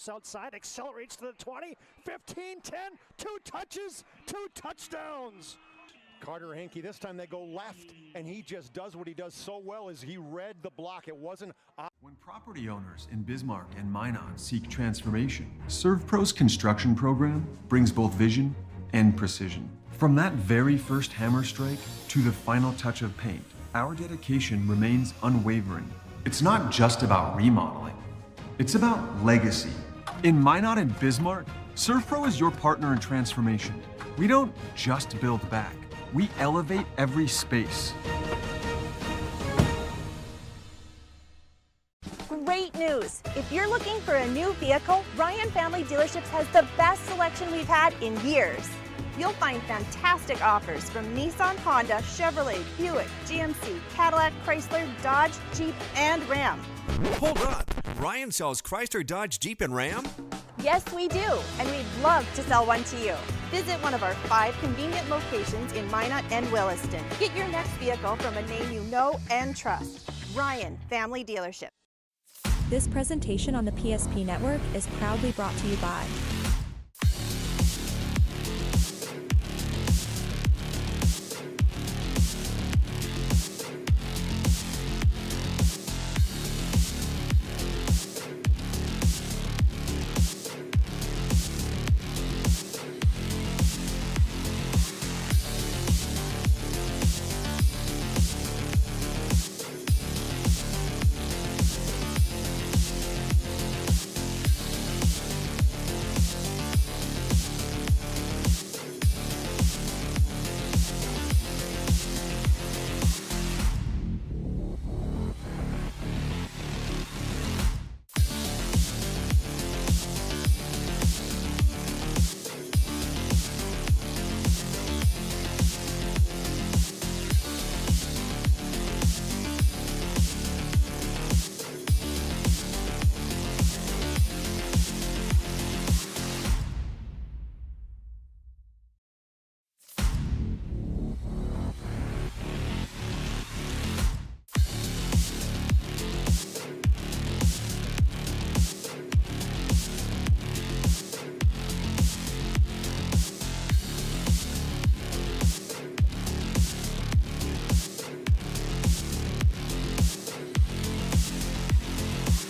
Outside, accelerates to the 20, 15, 10, 2 touches, 2 touchdowns. Carter Henke, this time they go left, and he just does what he does so well is he read the block. It wasn't... When property owners in Bismarck and Minot seek transformation, ServPro's construction program brings both vision and precision. From that very first hammer strike to the final touch of paint, our dedication remains unwavering. It's not just about remodeling, it's about legacy. In Minot and Bismarck, ServPro is your partner in transformation. We don't just build back, we elevate every space. Great news! If you're looking for a new vehicle, Ryan Family Dealerships has the best selection we've had in years. You'll find fantastic offers from Nissan, Honda, Chevrolet, Buick, GMC, Cadillac, Chrysler, Dodge, Jeep, and Ram. Hold on, Ryan sells Chrysler, Dodge, Jeep, and Ram? Yes, we do, and we'd love to sell one to you. Visit one of our 5 convenient locations in Minot and Williston. Get your next vehicle from a name you know and trust. Ryan Family Dealership. This presentation on the PSP Network is proudly brought to you by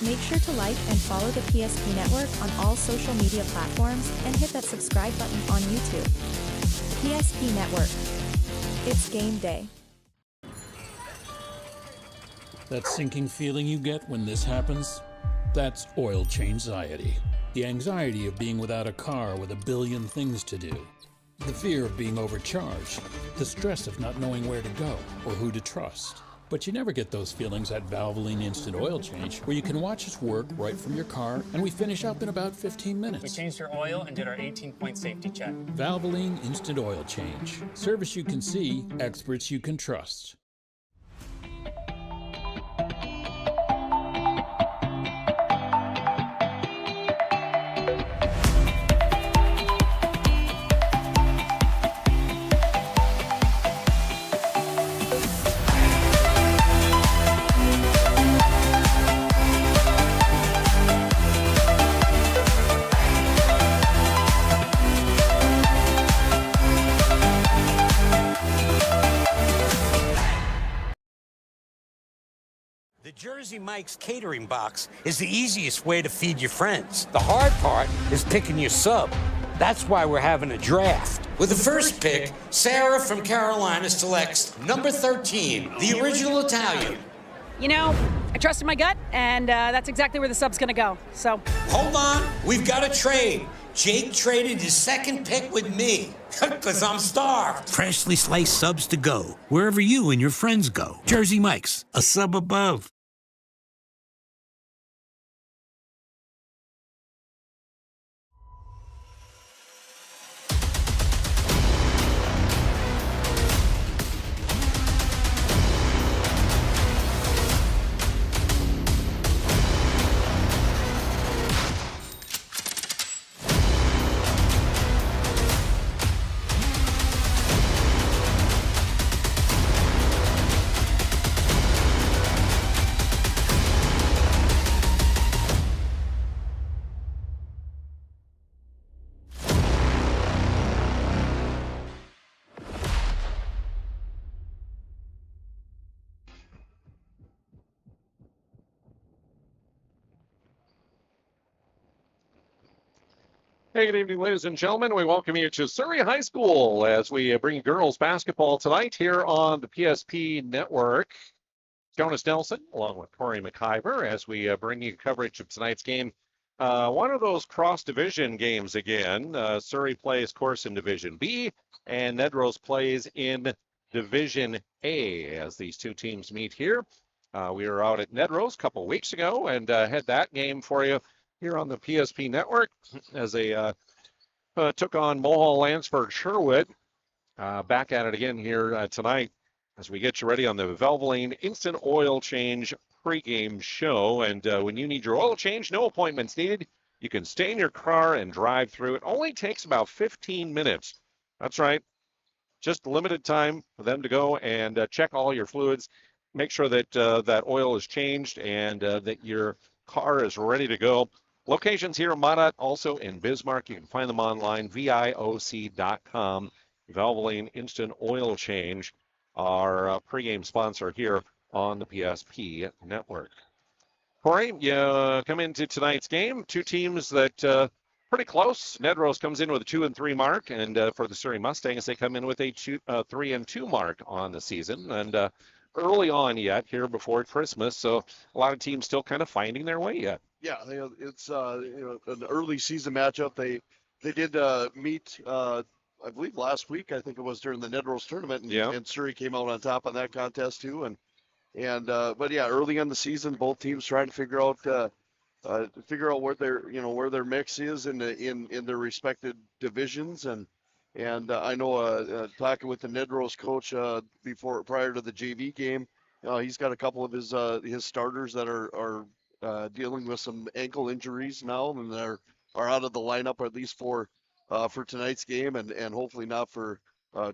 Make sure to like and follow the PSP Network on all social media platforms and hit that subscribe button on YouTube. PSP Network. It's game day. That sinking feeling you get when this happens? That's oil change-anxiety. The anxiety of being without a car with a billion things to do. The fear of being overcharged. The stress of not knowing where to go or who to trust. But you never get those feelings at Valvoline Instant Oil Change, where you can watch us work right from your car, and we finish up in about 15 minutes. We changed your oil and did our 18-point safety check. Valvoline Instant Oil Change. Service you can see, experts you can trust. The Jersey Mike's catering box is the easiest way to feed your friends. The hard part is picking your sub. That's why we're having a draft. With the first pick, Sarah from Carolina selects number 13, the original Italian. You know, I trusted my gut, and that's exactly where the sub's gonna go, so. Hold on, we've got a trade. Jake traded his second pick with me, because I'm starved. Freshly sliced subs to go, wherever you and your friends go. Jersey Mike's, a sub above. Hey, good evening, ladies and gentlemen. We welcome you to Surrey High School as we bring you girls basketball tonight here on the PSP Network. Jonas Nelson, along with Corey McIver, as we bring you coverage of tonight's game. One of those cross-division games again. Surrey plays, of course, in Division B, and Nedrose plays in Division A as these two teams meet here. We were out at Nedrose a couple weeks ago and had that game for you here on the PSP Network as they took on Mulhall Lansford Sherwood. Back at it again here tonight as we get you ready on the Valvoline Instant Oil Change pregame show. And when you need your oil change, no appointments needed. You can stay in your car and drive through. It only takes about 15 minutes. That's right. Just limited time for them to go and check all your fluids, make sure that that oil is changed and that your car is ready to go. Locations here in Minot, also in Bismarck. You can find them online, VIOC.com. Valvoline Instant Oil Change, our pregame sponsor here on the PSP Network. Corey, you come into tonight's game. Two teams that pretty close. Nedrose comes in with a 2-3 mark, and for the Surrey Mustangs, they come in with a 3-2 mark on the season. And early on yet here before Christmas, so a lot of teams still kind of finding their way yet. Yeah, it's an early season matchup. They did meet, I believe last week. I think it was during the Nedrose tournament, and Surrey came out on top on that contest too. But yeah, early in the season, both teams trying to figure out where their mix is in their respective divisions. And I know talking with the Nedrose coach prior to the JV game, he's got a couple of his starters that are dealing with some ankle injuries now, and are out of the lineup at least for tonight's game, and hopefully not for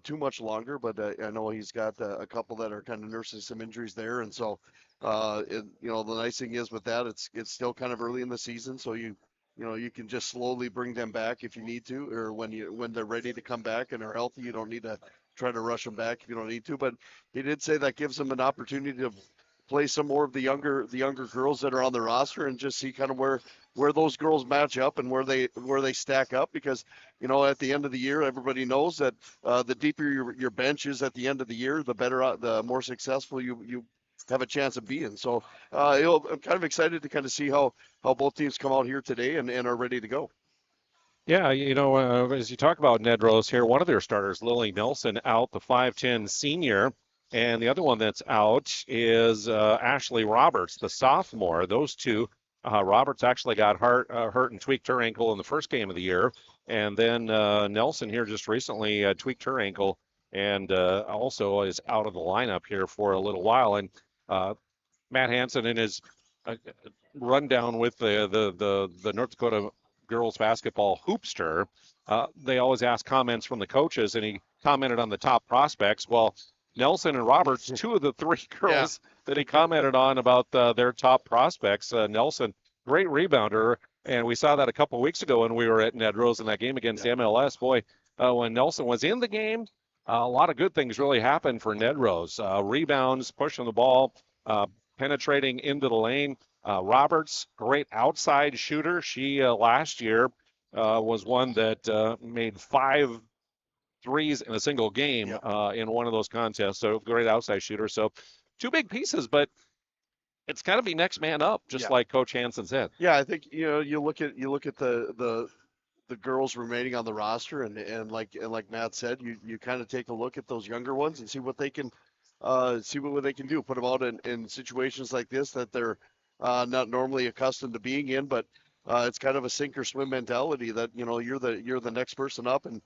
too much longer. But I know he's got a couple that are kind of nursing some injuries there, and so the nice thing is with that, it's still kind of early in the season, so you can just slowly bring them back if you need to, or when they're ready to come back and are healthy, you don't need to try to rush them back if you don't need to. But he did say that gives them an opportunity to play some more of the younger girls that are on the roster and just see kind of where those girls match up and where they stack up, because at the end of the year, everybody knows that the deeper your bench is at the end of the year, the more successful you have a chance of being. So I'm kind of excited to kind of see how both teams come out here today and are ready to go. Yeah, as you talk about Nedrose here, one of their starters, Lily Nelson, out, the 5'10" senior. And the other one that's out is Ashley Roberts, the sophomore. Those two, Roberts actually got hurt and tweaked her ankle in the first game of the year. And then Nelson here just recently tweaked her ankle and also is out of the lineup here for a little while. And Matt Hansen in his rundown with the North Dakota girls basketball hoopster, they always ask comments from the coaches, and he commented on the top prospects. Well, Nelson and Roberts, two of the three girls that he commented on about their top prospects. Nelson, great rebounder, and we saw that a couple weeks ago when we were at Nedrose in that game against MLS. Boy, when Nelson was in the game, a lot of good things really happened for Nedrose. Rebounds, pushing the ball, penetrating into the lane. Roberts, great outside shooter. She last year was one that made 5 threes in a single game in one of those contests. So great outside shooter. So two big pieces, but it's got to be next man up, just like Coach Hansen said. Yeah, I think you look at the girls remaining on the roster, and like Matt said, you kind of take a look at those younger ones and see what they can do. Put them out in situations like this that they're not normally accustomed to being in, but it's kind of a sink or swim mentality that you're the next person up, and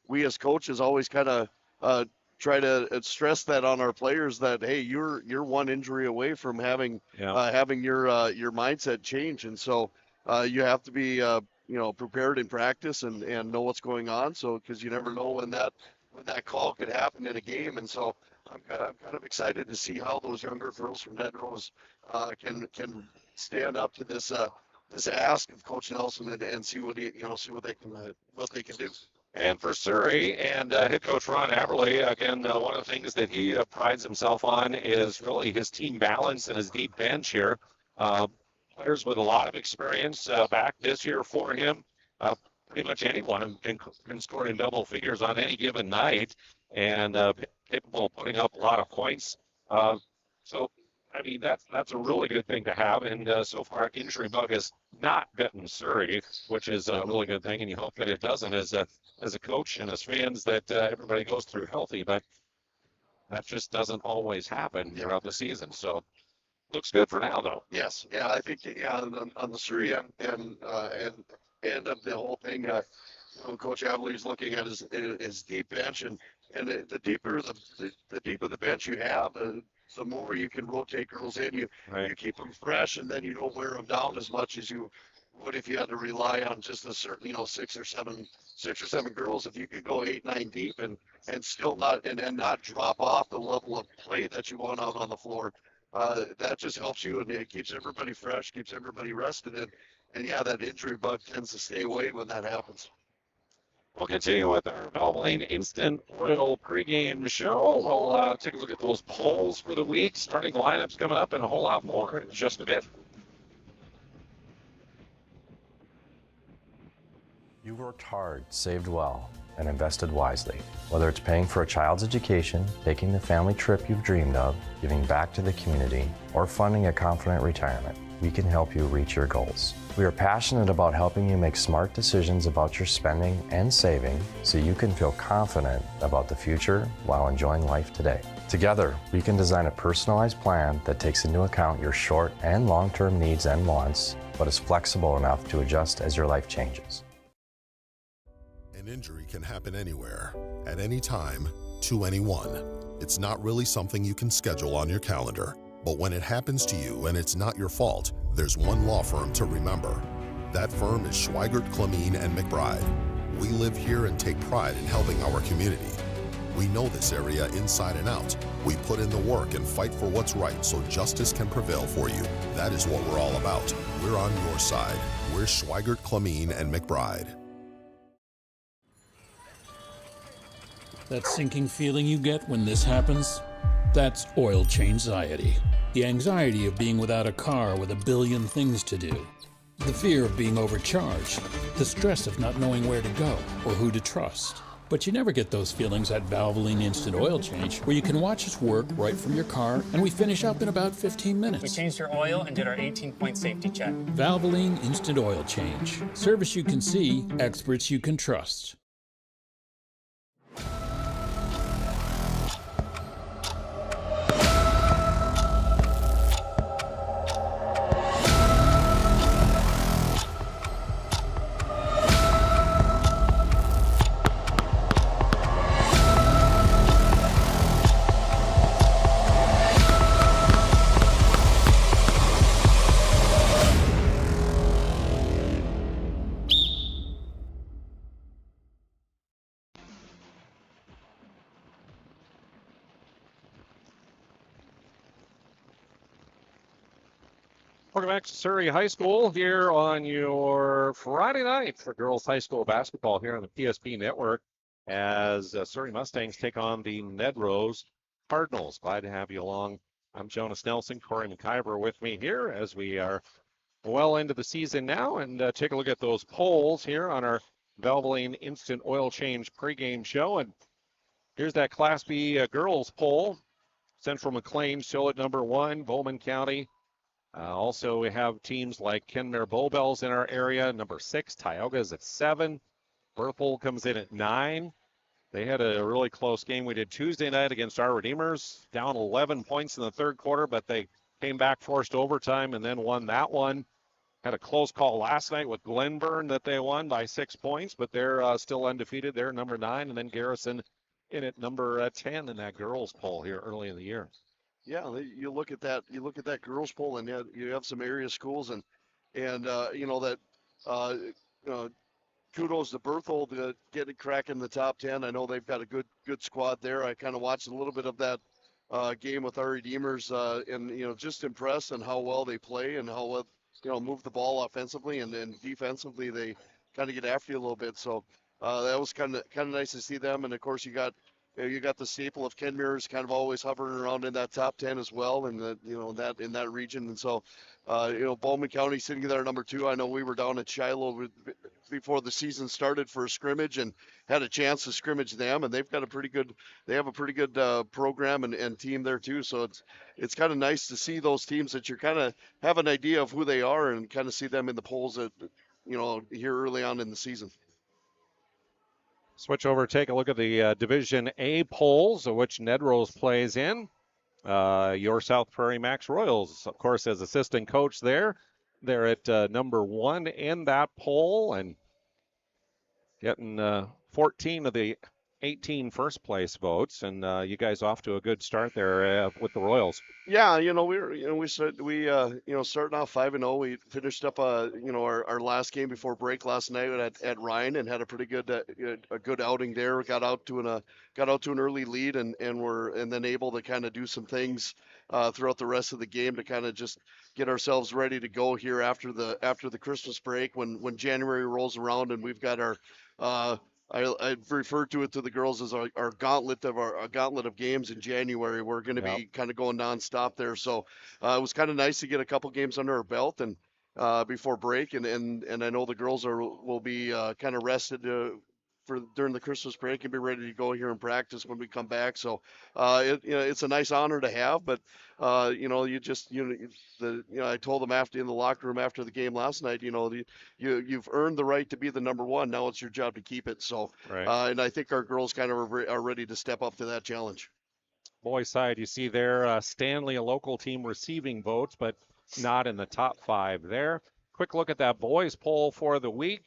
we as coaches always kind of try to stress that on our players that, hey, you're one injury away from having your mindset change, and so you have to be prepared in practice and know what's going on, so because you never know when that call could happen in a game. And so I'm kind of excited to see how those younger girls from Nedrose can stand up to this ask of Coach Nelson and see what they can do. And for Surrey and head coach Ron Aberley, again, one of the things that he prides himself on is really his team balance and his deep bench here. Players with a lot of experience back this year for him. pretty much anyone can score in double figures on any given night and capable of putting up a lot of points. So, I mean, that's a really good thing to have. And so far, injury bug has not bitten Surrey, which is a really good thing. And you hope that it doesn't as a coach and as fans that everybody goes through healthy. But that just doesn't always happen throughout the season. So looks good for now, though. Yes, yeah, I think on the Surrey and of the whole thing, Coach Avellier's looking at his deep bench, and the deeper the bench you have, the more you can rotate girls in. You keep them fresh, and then you don't wear them down as much as you would if you had to rely on just a certain, six or seven girls. If you could go 8, 9 deep and still not drop off the level of play that you want out on the floor. That just helps you, and it keeps everybody fresh, keeps everybody rested, and yeah, that injury bug tends to stay away when that happens. We'll continue with our Valvoline Instant Oil pregame show. We'll take a look at those polls for the week, starting lineups coming up, and a whole lot more in just a bit. You worked hard, saved well, and invested wisely. Whether it's paying for a child's education, taking the family trip you've dreamed of, giving back to the community, or funding a confident retirement, we can help you reach your goals. We are passionate about helping you make smart decisions about your spending and saving so you can feel confident about the future while enjoying life today. Together, we can design a personalized plan that takes into account your short and long-term needs and wants, but is flexible enough to adjust as your life changes. An injury can happen anywhere, at any time, to anyone. It's not really something you can schedule on your calendar. But when it happens to you and it's not your fault, there's one law firm to remember. That firm is Schweigert, Clemene, and McBride. We live here and take pride in helping our community. We know this area inside and out. We put in the work and fight for what's right so justice can prevail for you. That is what we're all about. We're on your side. We're Schweigert, Clemene, and McBride. That sinking feeling you get when this happens? That's oil change anxiety. The anxiety of being without a car with a billion things to do. The fear of being overcharged. The stress of not knowing where to go or who to trust. But you never get those feelings at Valvoline Instant Oil Change, where you can watch us work right from your car, and we finish up in about 15 minutes. We changed your oil and did our 18-point safety check. Valvoline Instant Oil Change. Service you can see, experts you can trust. Welcome back to Surrey High School here on your Friday night for girls high school basketball here on the PSP network as Surrey Mustangs take on the Nedrose Cardinals. Glad to have you along. I'm Jonas Nelson, Corey McIver with me here as we are well into the season now, and take a look at those polls here on our Valvoline Instant Oil Change pregame show. And here's that Class B girls poll. Central McLean still at number 1, Bowman County. Also, we have teams like Kenmare Bowbells in our area, number 6. Tioga's at 7. Berthold comes in at 9. They had a really close game we did Tuesday night against our Redeemers, down 11 points in the third quarter, but they came back, forced overtime, and then won that one. Had a close call last night with Glenburn that they won by 6 points, but they're still undefeated. They're number 9, and then Garrison in at number 10 in that girls poll here early in the year. Yeah, you look at that. You look at that girls' poll, and you have some area schools, and kudos to Berthold to get a crack in the top 10. I know they've got a good squad there. I kind of watched a little bit of that game with our Redeemers, and just impressed on how well they play and how well move the ball offensively, and then defensively they kind of get after you a little bit. So that was kind of nice to see them, and of course you got the staple of Kenmare kind of always hovering around in that top 10 as well, and in that region. And so, Bowman County sitting there at number 2. I know we were down at Shiloh before the season started for a scrimmage and had a chance to scrimmage them, and they've got a pretty good program and team there too. So it's kind of nice to see those teams that you kind of have an idea of who they are and kind of see them in the polls here early on in the season. Switch over, take a look at the Division A polls, of which Nedrose plays in. Your South Prairie Max Royals, of course, as assistant coach there. They're at number 1 in that poll and getting 14 of the 18 first place votes, and you guys off to a good start there with the Royals. Yeah, we starting off 5-0. We finished up our last game before break last night at Ryan and had a pretty good a good outing there. We got out to an early lead and then able to kind of do some things throughout the rest of the game to kind of just get ourselves ready to go here after the Christmas break when January rolls around and we've got our I refer to it to the girls as our gauntlet of games in January. We're going to be kind of going nonstop there. So it was kind of nice to get a couple games under our belt and before break. And I know the girls will be kind of rested during the Christmas break and be ready to go here and practice when we come back. So it's a nice honor to have, but I told them in the locker room after the game last night, you've earned the right to be the number 1. Now it's your job to keep it. So, right. And I think our girls kind of are ready to step up to that challenge. Boys side, you see there, Stanley, a local team, receiving votes, but not in the top 5 there. Quick look at that boys poll for the week.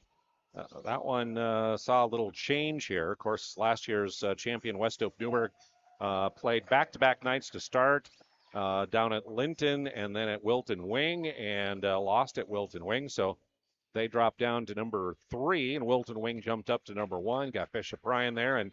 That one saw a little change here. Of course, last year's champion Westhope Newburgh played back-to-back nights to start down at Linton and then at Wilton Wing and lost at Wilton Wing. So they dropped down to number 3 and Wilton Wing jumped up to number 1. Got Bishop Bryan there. And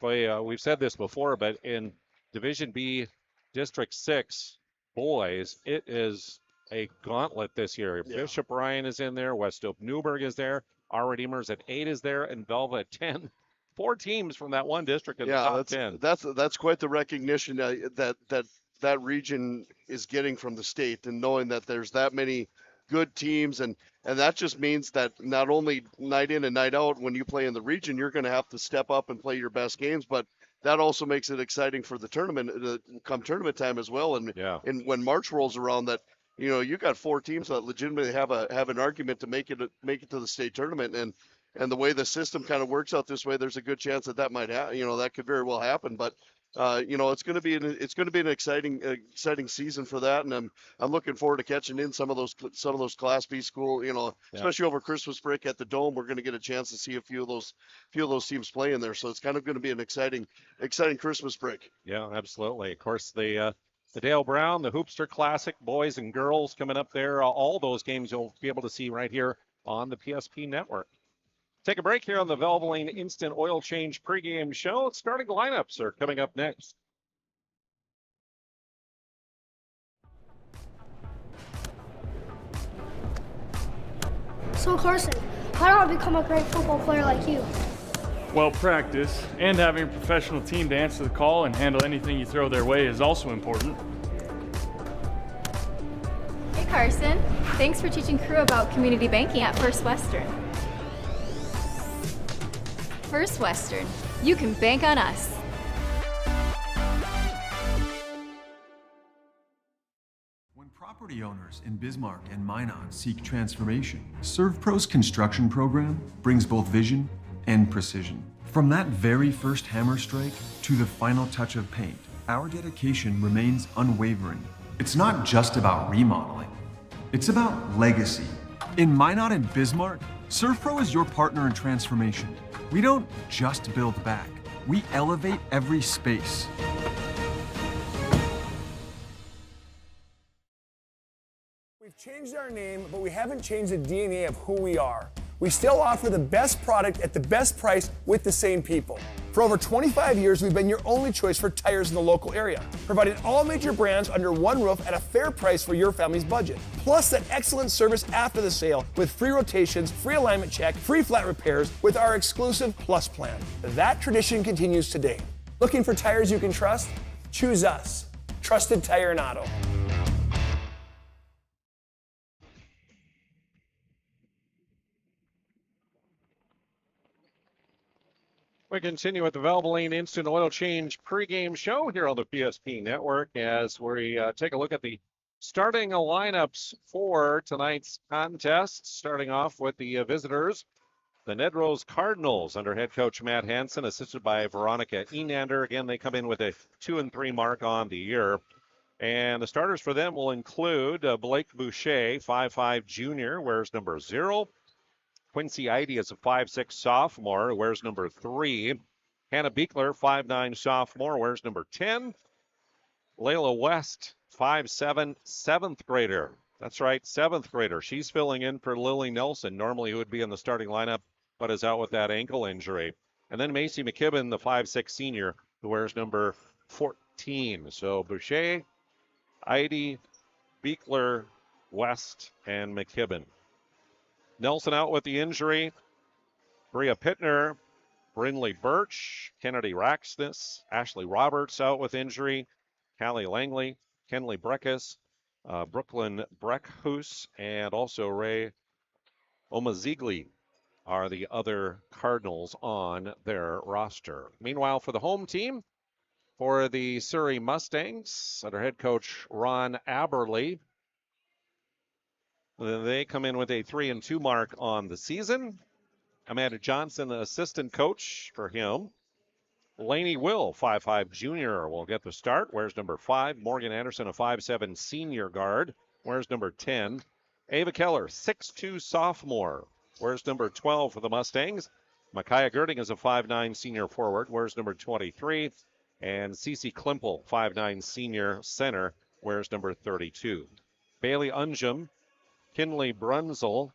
boy, we've said this before, but in Division B, District 6 boys, it is a gauntlet this year. Yeah. Bishop Bryan is in there. Westhope Newburgh is there. Our Redeemers at 8 is there, and Velva at 10. 4 teams from that one district in the top 10. That's quite the recognition that region is getting from the state, and knowing that there's that many good teams, and that just means that not only night in and night out when you play in the region, you're going to have to step up and play your best games, but that also makes it exciting for the tournament come tournament time as well. And when March rolls around, that you got 4 teams that legitimately have an argument to make it to the state tournament, and the way the system kind of works out this way, there's a good chance that might happen. That could very well happen. But it's going to be an exciting season for that, and I'm looking forward to catching in some of those Class B school. Especially over Christmas break at the Dome, we're going to get a chance to see a few of those teams play in there. So it's kind of going to be an exciting Christmas break. Yeah, absolutely. Of course, the Dale Brown, the Hoopster Classic, boys and girls coming up there. All those games you'll be able to see right here on the PSP Network. Take a break here on the Valvoline Instant Oil Change pregame show. Starting lineups are coming up next. So Carson, how do I become a great football player like you? Well, practice and having a professional team to answer the call and handle anything you throw their way is also important. Hey Carson, thanks for teaching crew about community banking at First Western. First Western, you can bank on us. When property owners in Bismarck and Minot seek transformation, ServPro's construction program brings both vision and precision. From that very first hammer strike to the final touch of paint, our dedication remains unwavering. It's not just about remodeling, it's about legacy. In Minot and Bismarck, ServPro is your partner in transformation. We don't just build back, we elevate every space. We've changed our name, but we haven't changed the DNA of who we are. We still offer the best product at the best price with the same people. For over 25 years, we've been your only choice for tires in the local area, providing all major brands under one roof at a fair price for your family's budget. Plus that excellent service after the sale with free rotations, free alignment check, free flat repairs with our exclusive Plus plan. That tradition continues today. Looking for tires you can trust? Choose us. Trusted Tire and Auto. We continue with the Valvoline Instant Oil Change pregame show here on the PSP Network as we take a look at the starting lineups for tonight's contest. Starting off with the visitors, the Nedrose Cardinals under head coach Matt Hansen, assisted by Veronica Enander. Again, they come in with a 2-3 mark on the year. And the starters for them will include Blake Boucher, 5'5 junior, wears number 0. Quincy Idy is a 5'6 sophomore, who wears number 3. Hannah Beekler, 5'9 sophomore, wears number 10. Layla West, 5'7", 7th grader. That's right, 7th grader. She's filling in for Lily Nelson, normally who would be in the starting lineup, but is out with that ankle injury. And then Macy McKibben, the 5'6 senior, who wears number 14. So Boucher, Idy, Beekler, West, and McKibben. Nelson out with the injury. Bria Pittner, Brinley Birch, Kennedy Raxness, Ashley Roberts out with injury. Callie Langley, Kenley Breckus, Brooklyn Breckhus, and also Ray Omazigli are the other Cardinals on their roster. Meanwhile, for the home team, for the Surrey Mustangs, under head coach Ron Aberley, they come in with a 3-2 mark on the season. Amanda Johnson, the assistant coach for him. Lainey Will, 5'5 junior, will get the start. Wears number 5. Morgan Anderson, a 5'7 senior guard. Wears number 10. Ava Keller, 6'2 sophomore. Wears number 12 for the Mustangs. Micaiah Girding is a 5'9 senior forward. Wears number 23. And Cece Klimpel, 5'9 senior center. Wears number 32. Bailey Unjum, Kinley Brunzel,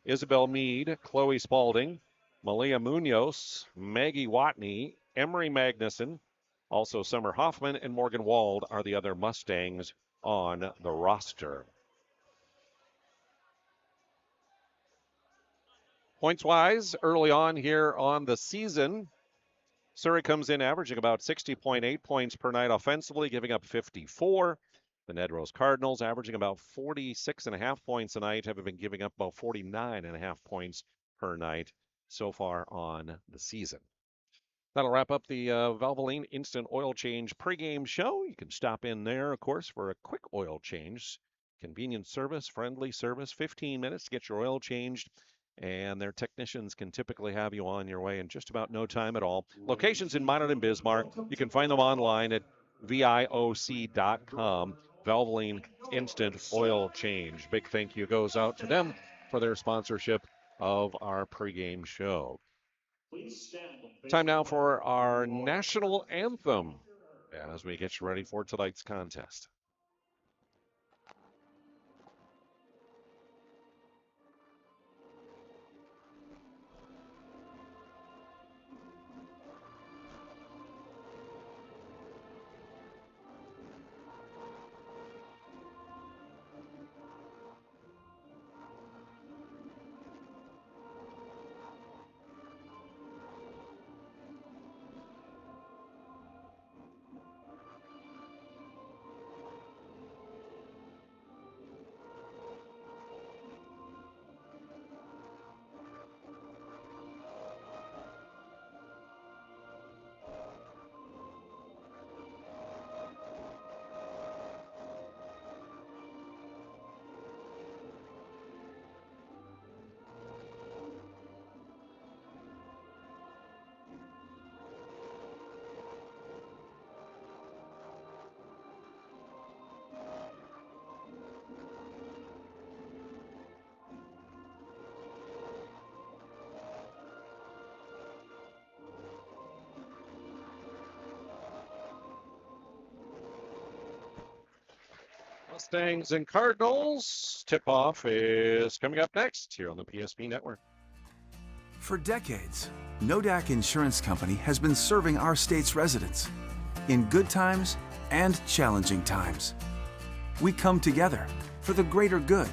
Isabel Mead, Chloe Spalding, Malia Munoz, Maggie Watney, Emery Magnuson, also Summer Hoffman, and Morgan Wald are the other Mustangs on the roster. Points-wise, early on here on the season, Surrey comes in averaging about 60.8 points per night offensively, giving up 54. The Nedrose Cardinals averaging about 46.5 points a night, have been giving up about 49.5 points per night so far on the season. That'll wrap up the Valvoline Instant Oil Change pregame show. You can stop in there, of course, for a quick oil change. Convenient service, friendly service, 15 minutes to get your oil changed. And their technicians can typically have you on your way in just about no time at all. Locations in Minot and Bismarck. You can find them online at VIOC.com. Valvoline Instant Oil Change. Big thank you goes out to them for their sponsorship of our pregame show. Time now for our national anthem as we get you ready for tonight's contest. Mustangs and Cardinals. Tip-off is coming up next here on the PSP Network. For decades, Nodak Insurance Company has been serving our state's residents in good times and challenging times. We come together for the greater good,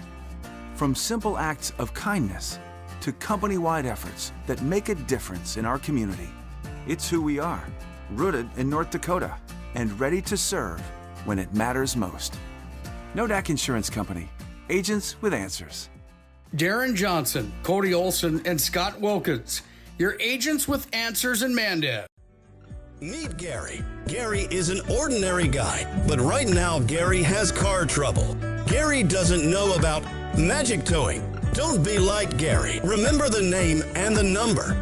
from simple acts of kindness to company-wide efforts that make a difference in our community. It's who we are, rooted in North Dakota and ready to serve when it matters most. Nodak Insurance Company, agents with answers. Darren Johnson, Cody Olson, and Scott Wilkins. your agents with answers in Mandan. Meet Gary. Gary is an ordinary guy, but right now Gary has car trouble. Gary doesn't know about magic towing. Don't be like Gary. Remember the name and the number.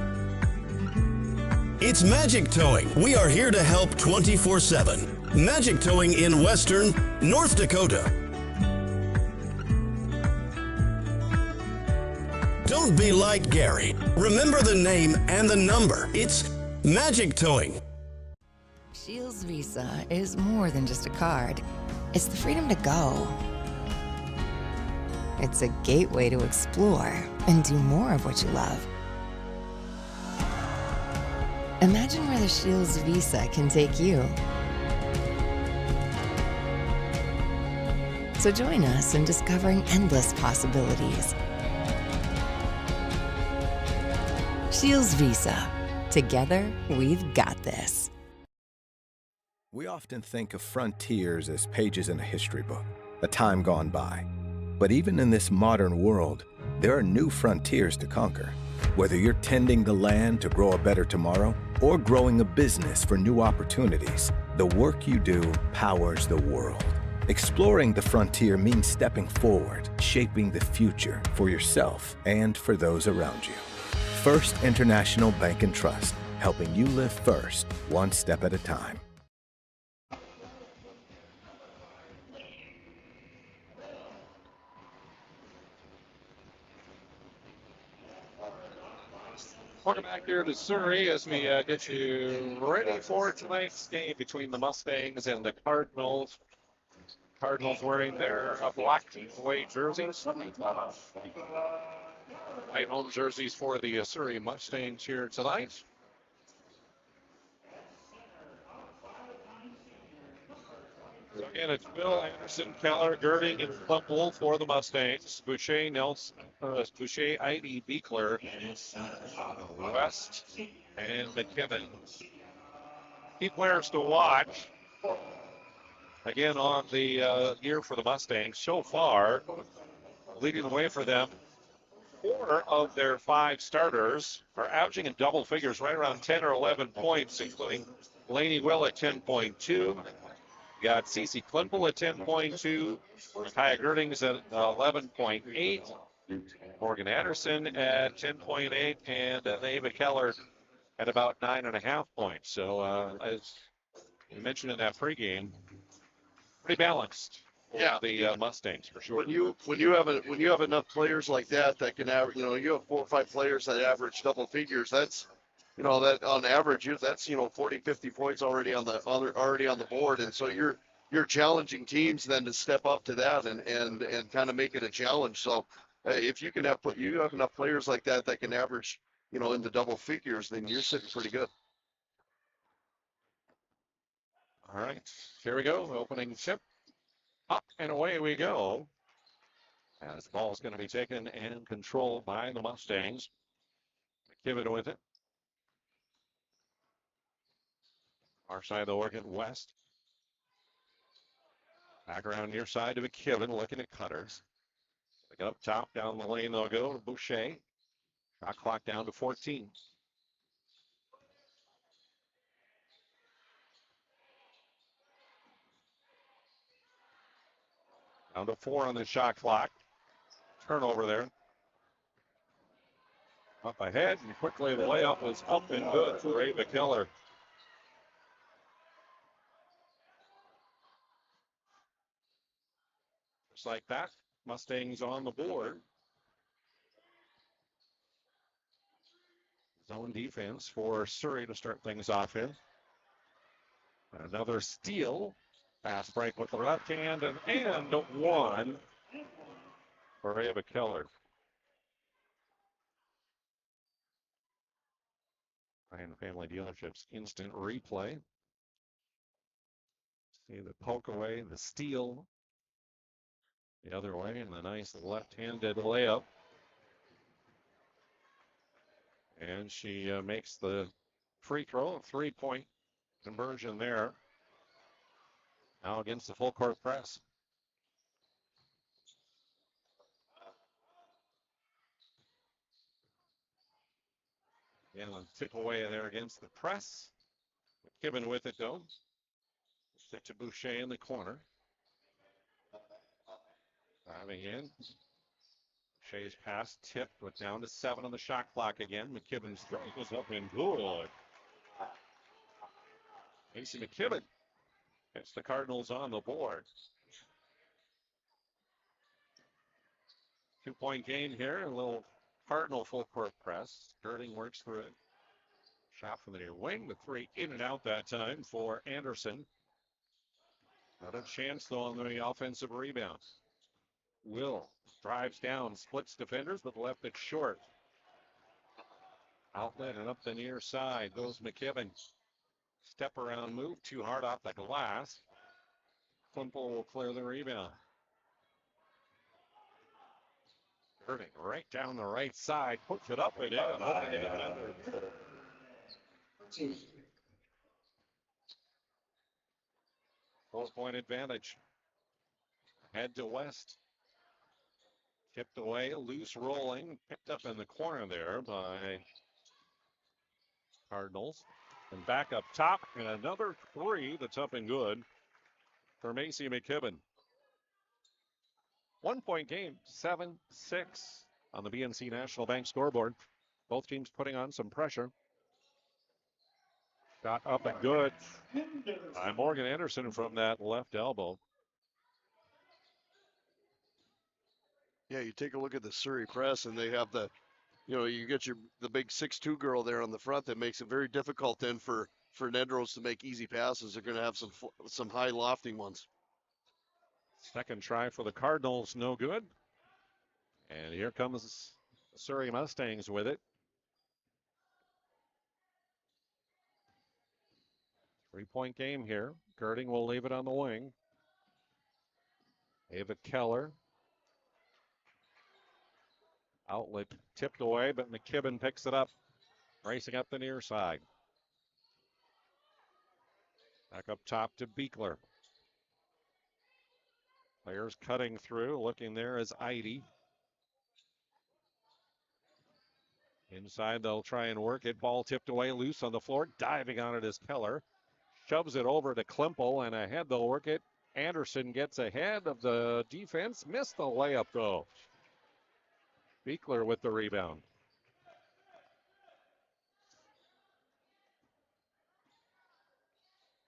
It's Magic Towing. We are here to help 24/7. Magic Towing in Western North Dakota. Don't be like Gary. Remember the name and the number. It's Magic Towing. Shields Visa is more than just a card. It's the freedom to go. It's a gateway to explore and do more of what you love. Imagine where the Shields Visa can take you. So join us in discovering endless possibilities. Shields Visa. Together, we've got this. We often think of frontiers as pages in a history book, a time gone by. But even in this modern world, there are new frontiers to conquer. Whether you're tending the land to grow a better tomorrow or growing a business for new opportunities, the work you do powers the world. Exploring the frontier means stepping forward, shaping the future for yourself and for those around you. First International Bank and Trust, helping you live first, one step at a time. Welcome back here to Surrey as we get you ready for tonight's game between the Mustangs and the Cardinals. Cardinals wearing their black away jerseys. White home jerseys for the Surrey Mustangs here tonight. So again, it's Bill, Anderson, Keller, Girding, and Klempel for the Mustangs. Boucher, Nelson, Boucher, Ivy, Beekler, West, and McKibben. Key players to watch. Again, on the year for the Mustangs so far, leading the way for them. 4 of their 5 starters are averaging in double figures, right around 10 or 11 points, including Laney Will at 10.2. Got Cece Klempel at 10.2, Kaya Girdings at 11.8, Morgan Anderson at 10.8, and Ava Keller at about 9.5 points. So as we mentioned in that pregame, pretty balanced. Yeah, the Mustangs for sure. When you have enough players like that can average, you have 4 or 5 players that average double figures. That's that on average, that's 40, 50 points already on the board, and so you're challenging teams then to step up to that and kind of make it a challenge. So if you have enough players like that can average in the double figures, then you're sitting pretty good. All right, here we go. Opening tip. Up and away we go. As the ball is going to be taken and controlled by the Mustangs. McKibben with it. Our side of the Oregon West. Back around near side to McKibben, looking at Cutters. Looking up top, down the lane they'll go to Boucher. Shot clock down to 14. Down to 4 on the shot clock. Turnover there. Up ahead, and quickly the layup was up and good for Ava Keller. Just like that, Mustangs on the board. Zone defense for Surrey to start things off here. Another steal. Fast break with the left hand and one for Ava Keller. Ryan Family Dealerships instant replay. See the poke away, the steal the other way, and the nice left-handed layup. And she makes the free throw, a 3-point conversion there. Now against the full court press. And a tip away there against the press. McKibben with it, though. Stick to Boucher in the corner. Driving in. Boucher's pass tipped, but down to 7 on the shot clock again. McKibben's throw goes up and good. Macy McKibben gets the Cardinals on the board. 2-point game here. A little Cardinal full court press. Girding works through it. Shot from the near wing. The 3 in and out that time for Anderson. Not a chance, though, on the offensive rebound. Will drives down, splits defenders, but left it short. Outlet and up the near side goes McKibben. Step around move, too hard off the glass. Klimple will clear the rebound. Girding right down the right side, puts it up and in. 4-point advantage. Head to West. Tipped away, loose rolling, picked up in the corner there by Cardinals. And back up top, and another 3 that's up and good for Macy McKibben. 1-point game, 7-6 on the BNC National Bank scoreboard. Both teams putting on some pressure. Shot up and good by Morgan Anderson from that left elbow. Yeah, you take a look at the Surrey press, and they have you get the big 6'2" girl there on the front that makes it very difficult then for Nedrose to make easy passes. They're going to have some high lofting ones. Second try for the Cardinals, no good. And here comes the Surrey Mustangs with it. 3-point game here. Girding will leave it on the wing. Ava Keller. Outlet tipped away, but McKibben picks it up. Racing up the near side. Back up top to Beekler. Players cutting through. Looking there is Eide. Inside, they'll try and work it. Ball tipped away, loose on the floor. Diving on it is Keller. Shoves it over to Klimple, and ahead they'll work it. Anderson gets ahead of the defense. Missed the layup, though. Beekler with the rebound.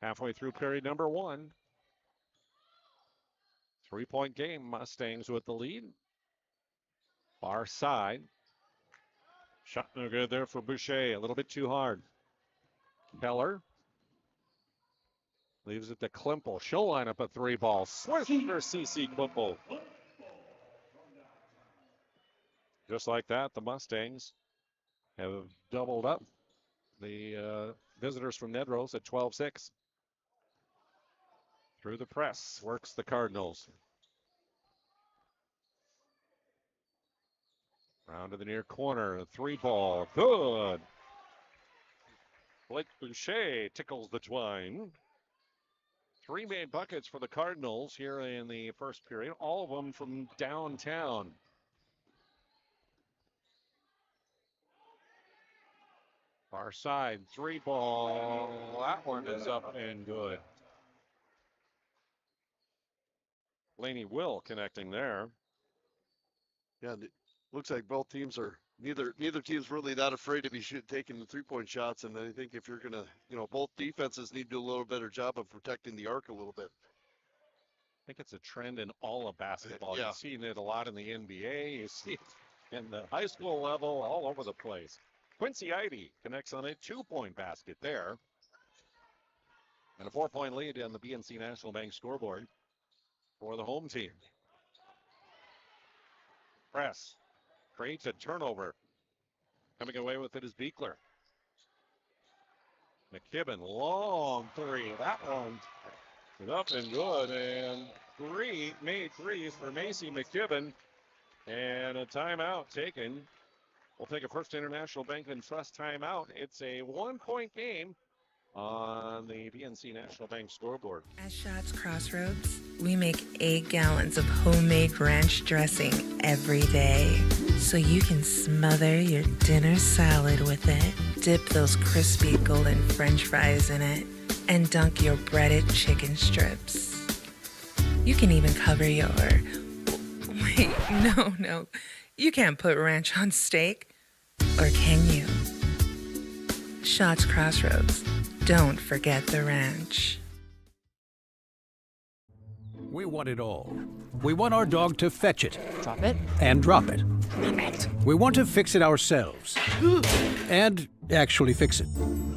Halfway through period number 1. 3-point game. Mustangs with the lead. Far side. Shot no good there for Boucher. A little bit too hard. Keller. Leaves it to Klimple. She'll line up a 3-ball. Swish for CC Klimple. Just like that, the Mustangs have doubled up the visitors from Nedrose at 12-6. Through the press, works the Cardinals. Round to the near corner, a 3-ball, good. Blake Boucher tickles the twine. 3 made buckets for the Cardinals here in the first period, all of them from downtown. Far side, 3-ball, that one is up and good. Laney Will connecting there. Yeah, it looks like both teams are, neither team's really that afraid to be taking the 3-point shots. And I think if you're going to, both defenses need to do a little better job of protecting the arc a little bit. I think it's a trend in all of basketball. Yeah. You've seen it a lot in the NBA. You see it in the high school level, all over the place. Quincy Eide connects on a 2-point basket there. And a 4-point lead on the BNC National Bank scoreboard for the home team. Press creates a turnover. Coming away with it is Beekler. McKibben, long 3. That one is up and good. And 3 made threes for Macy McKibben. And a timeout taken. We'll take a First International Bank and Trust timeout. It's a 1-point game on the BNC National Bank scoreboard. At Schatz Crossroads, we make 8 gallons of homemade ranch dressing every day. so you can smother your dinner salad with it, dip those crispy golden French fries in it, and dunk your breaded chicken strips. You can even cover your... Wait, no. You can't put ranch on steak. Or can you? Shots Crossroads. Don't forget the ranch. We want it all. We want our dog to fetch it. Drop it. And drop it. Name it. We want to fix it ourselves. And actually fix it.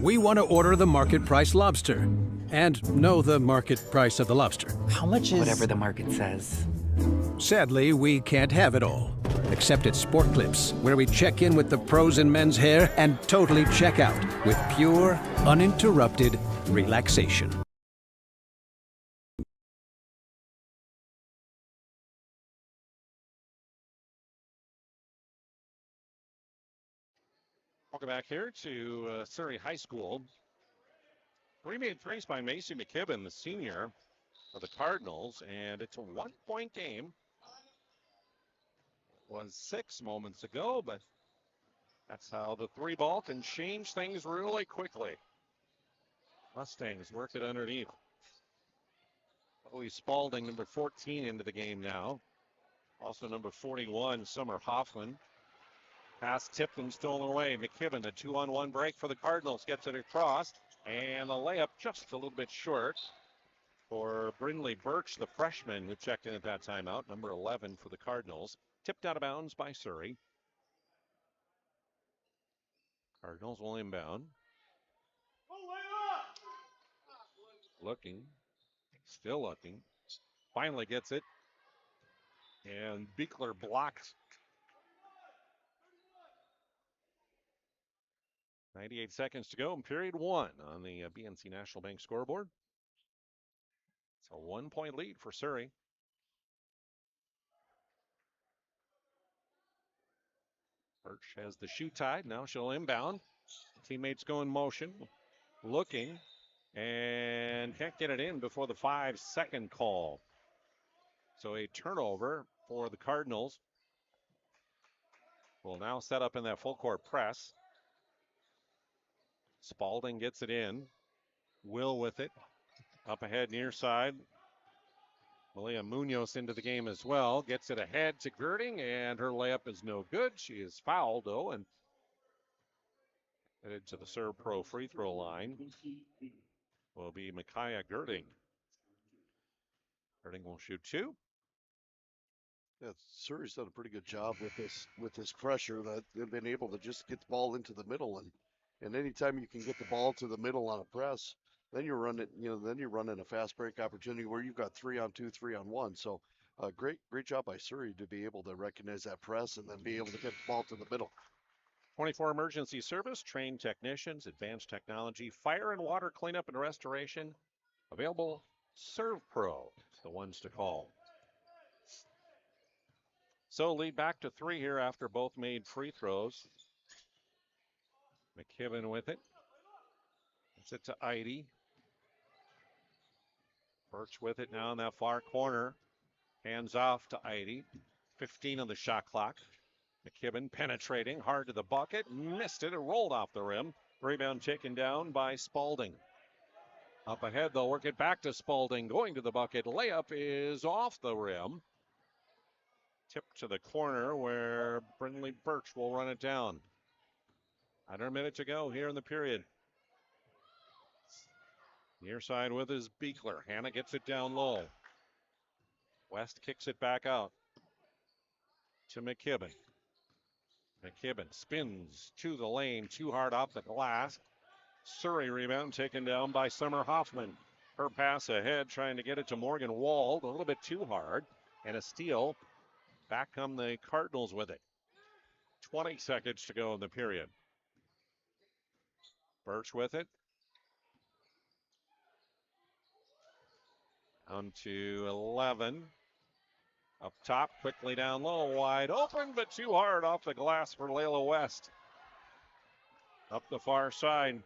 We want to order the market price lobster. And know the market price of the lobster. How much is... Whatever the market says. Sadly, we can't have it all. Except at Sport Clips, where we check in with the pros in men's hair and totally check out with pure, uninterrupted relaxation. Welcome back here to Surrey High School. Remade threes by Macy McKibben, the senior of the Cardinals, and it's a 1-point game. It was 6 moments ago, but that's how the 3-ball can change things really quickly. Mustangs work it underneath. Chloe Spalding, number 14, into the game now. Also number 41, Summer Hoffman. Pass tipped and stolen away. McKibben, a 2-on-1 break for the Cardinals, gets it across. And a layup just a little bit short for Brindley Birch, the freshman who checked in at that timeout, number 11 for the Cardinals. Tipped out of bounds by Surrey. Cardinals will inbound. Looking. Still looking. Finally gets it. And Beekler blocks. 98 seconds to go in period 1 on the BNC National Bank scoreboard. It's a 1-point lead for Surrey. Birch has the shoe tied. Now she'll inbound. Teammates go in motion. Looking. And can't get it in before the 5-second call. So a turnover for the Cardinals. Will now set up in that full court press. Spalding gets it in. Will with it. Up ahead near side. Malia Munoz into the game as well. Gets it ahead to Girding, and her layup is no good. She is fouled, though, and headed to the Serve Pro free throw line will be Micaiah Girding. Girding will shoot 2. Yeah, Surrey's done a pretty good job with this pressure. That they've been able to just get the ball into the middle, and anytime you can get the ball to the middle on a press, then you're running a fast break opportunity where you've got 3-on-2, 3-on-1. So great job by Surrey to be able to recognize that press and then be able to get the ball to the middle. 24 emergency service, trained technicians, advanced technology, fire and water cleanup and restoration. Available. Serve Pro is the ones to call. So lead back to 3 here after both made free throws. McKibben with it. It's it to Eide. Birch with it now in that far corner. Hands off to Eide. 15 on the shot clock. McKibben penetrating hard to the bucket. Missed it. It rolled off the rim. Rebound taken down by Spalding. Up ahead, they'll work it back to Spalding. Going to the bucket. Layup is off the rim. Tipped to the corner where Brindley Birch will run it down. Under a minute to go here in the period. Near side with his Beekler. Hannah gets it down low. West kicks it back out to McKibben. McKibben spins to the lane, too hard off the glass. Surrey rebound taken down by Summer Hoffman. Her pass ahead, trying to get it to Morgan Wald, a little bit too hard. And a steal. Back come the Cardinals with it. 20 seconds to go in the period. Birch with it. Down to 11. Up top, quickly down low, wide open, but too hard off the glass for Layla West. Up the far side,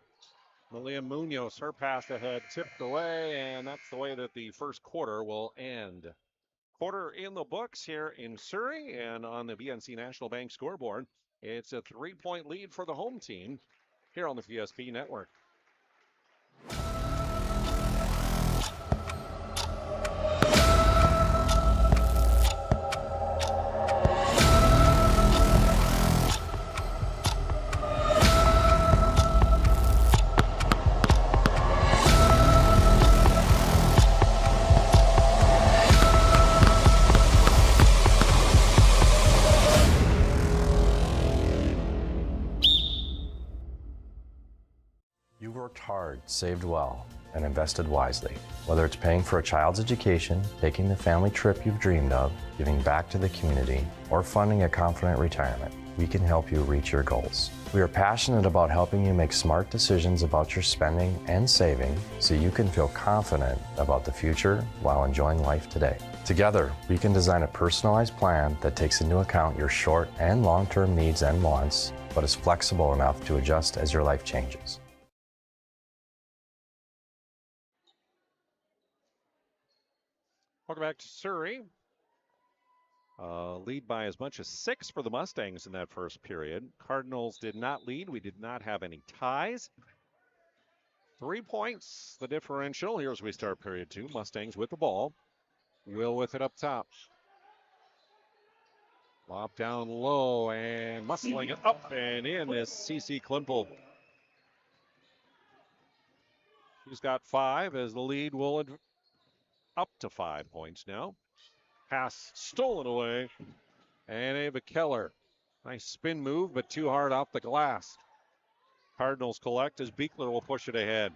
Malia Munoz, her pass ahead, tipped away, and that's the way that the first quarter will end. Quarter in the books here in Surrey, and on the BNC National Bank scoreboard, it's a 3-point lead for the home team here on the PSP network. You worked hard, saved well, and invested wisely. Whether it's paying for a child's education, taking the family trip you've dreamed of, giving back to the community, or funding a confident retirement, we can help you reach your goals. We are passionate about helping you make smart decisions about your spending and saving so you can feel confident about the future while enjoying life today. Together, we can design a personalized plan that takes into account your short and long-term needs and wants, but is flexible enough to adjust as your life changes. Welcome back to Surrey. Lead by as much as 6 for the Mustangs in that first period. Cardinals did not lead. We did not have any ties. 3 points, the differential. Here as we start period 2. Mustangs with the ball. Will with it up top. Lob down low and muscling it up and in is CC Klimpel. She's got 5 as the lead will up to 5 points now. Pass stolen away. And Ava Keller. Nice spin move, but too hard off the glass. Cardinals collect as Beekler will push it ahead.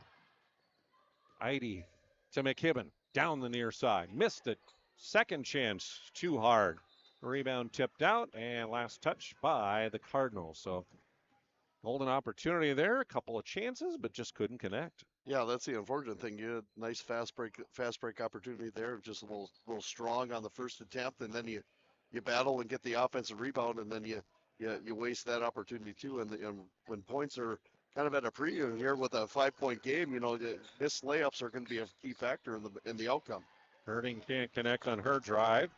Heidi to McKibben. Down the near side. Missed it. Second chance. Too hard. Rebound tipped out. And last touch by the Cardinals. So golden opportunity there. A couple of chances, but just couldn't connect. Yeah, that's the unfortunate thing. You had nice fast break opportunity there. Just a little strong on the first attempt, and then you battle and get the offensive rebound, and then you waste that opportunity too. And when points are kind of at a premium here with a 5-point game, missed layups are going to be a key factor in the outcome. Herding can't connect on her drive.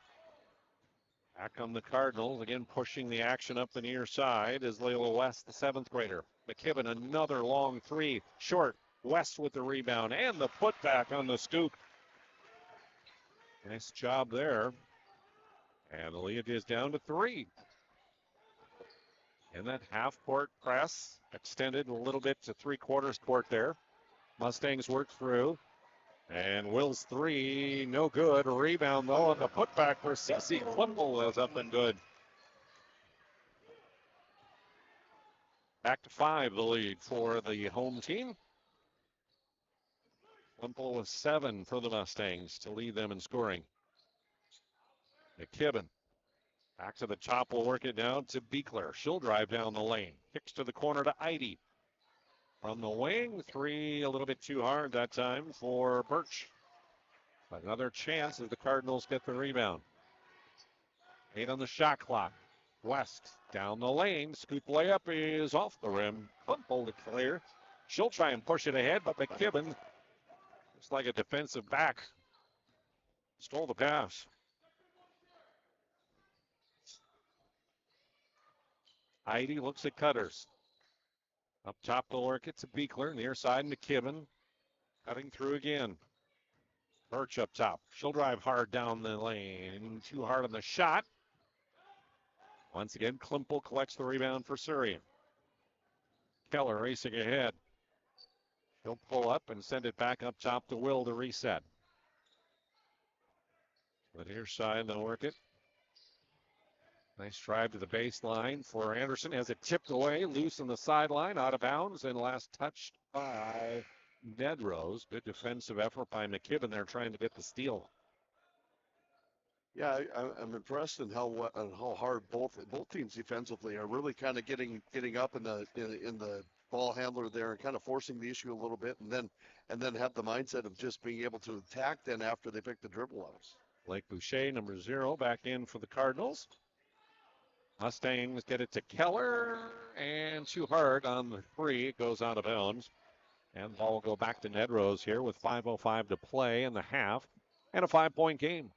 Back on the Cardinals, again pushing the action up the near side is Layla West, the 7th grader. McKibben, another long 3, short. West with the rebound and the putback on the scoop. Nice job there. And the lead is down to 3. And that half-court press extended a little bit to 3/4 court there. Mustangs work through. And Will's 3, no good. A rebound, though, and the putback for CC Klimpel is up and good. Back to 5, the lead for the home team. Klimpel with 7 for the Mustangs to lead them in scoring. McKibben back to the top, will work it down to Beekler. She'll drive down the lane. Kicks to the corner to Heidi. From the wing, 3 a little bit too hard that time for Birch. But another chance as the Cardinals get the rebound. 8 on the shot clock. West down the lane. Scoop layup is off the rim. Klimpel to clear. She'll try and push it ahead, but McKibben, just like a defensive back, stole the pass. Heidi looks at Cutters. Up top, they'll work it to Beekler. Near side, McKibben. Cutting through again. Birch up top. She'll drive hard down the lane. Too hard on the shot. Once again, Klimpel collects the rebound for Surrey. Keller racing ahead. He'll pull up and send it back up top to Will to reset. The near side, they'll work it. Nice drive to the baseline for Anderson. Has it tipped away, loose on the sideline, out of bounds, and last touched by Nedrose. Good defensive effort by McKibben there, trying to get the steal. Yeah, I'm impressed in how hard both teams defensively are really kind of getting up in the ball handler there and kind of forcing the issue a little bit, and then have the mindset of just being able to attack then after they pick the dribble out. Blake Boucher, number 0, back in for the Cardinals. Mustangs get it to Keller, and too hard on the 3. It goes out of bounds. And the ball will go back to Nedrose here with 5:05 to play in the half and a 5-point game.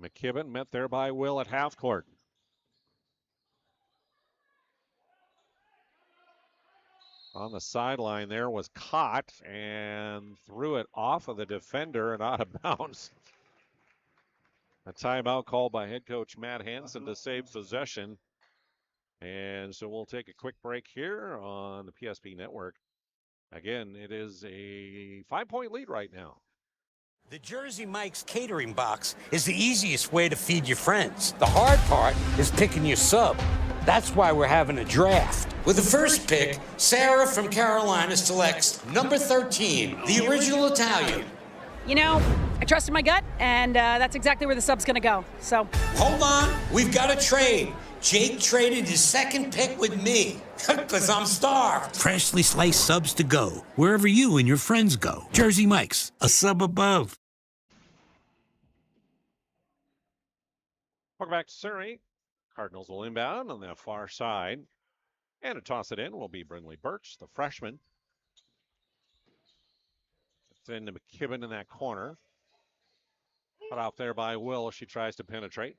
McKibben met there by Will at half court. On the sideline there was caught and threw it off of the defender and out of bounds. A timeout called by head coach Matt Hansen to save possession. And so we'll take a quick break here on the PSP Network. Again, it is a 5-point lead right now. The Jersey Mike's catering box is the easiest way to feed your friends. The hard part is picking your sub. That's why we're having a draft. With the first pick, Sarah from Carolina selects number 13, the original Italian. You know, I trusted my gut, and that's exactly where the sub's going to go. So, hold on, we've got a trade. Jake traded his second pick with me, because I'm starved. Freshly sliced subs to go, wherever you and your friends go. Jersey Mike's, a sub above. Welcome back to Surrey. Cardinals will inbound on the far side. And to toss it in will be Brindley Birch, the freshman. It's into McKibben in that corner. Put out there by Will. She tries to penetrate.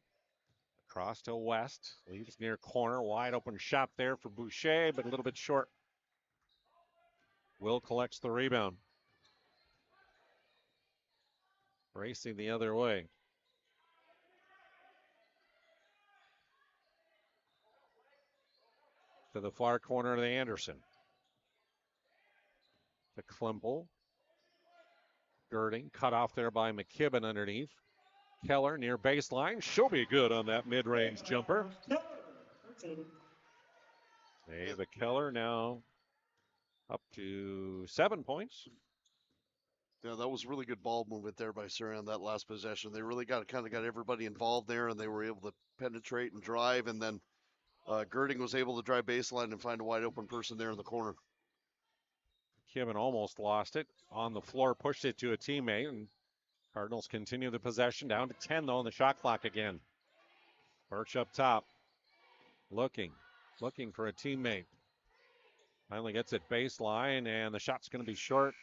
Across to West. Leaves near corner. Wide open shot there for Boucher, but a little bit short. Will collects the rebound. Racing the other way. To the far corner of the Anderson. To Klimple. Girding, cut off there by McKibben underneath. Keller near baseline. She'll be good on that mid-range jumper. Ava Keller now up to 7 points. Yeah, that was really good ball movement there by Surrey on that last possession. They really got everybody involved there, and they were able to penetrate and drive, and then Girding was able to drive baseline and find a wide open person there in the corner. McKibben almost lost it. On the floor, pushed it to a teammate, and Cardinals continue the possession. Down to 10, though, on the shot clock again. Birch up top. Looking for a teammate. Finally gets it baseline, and the shot's going to be short.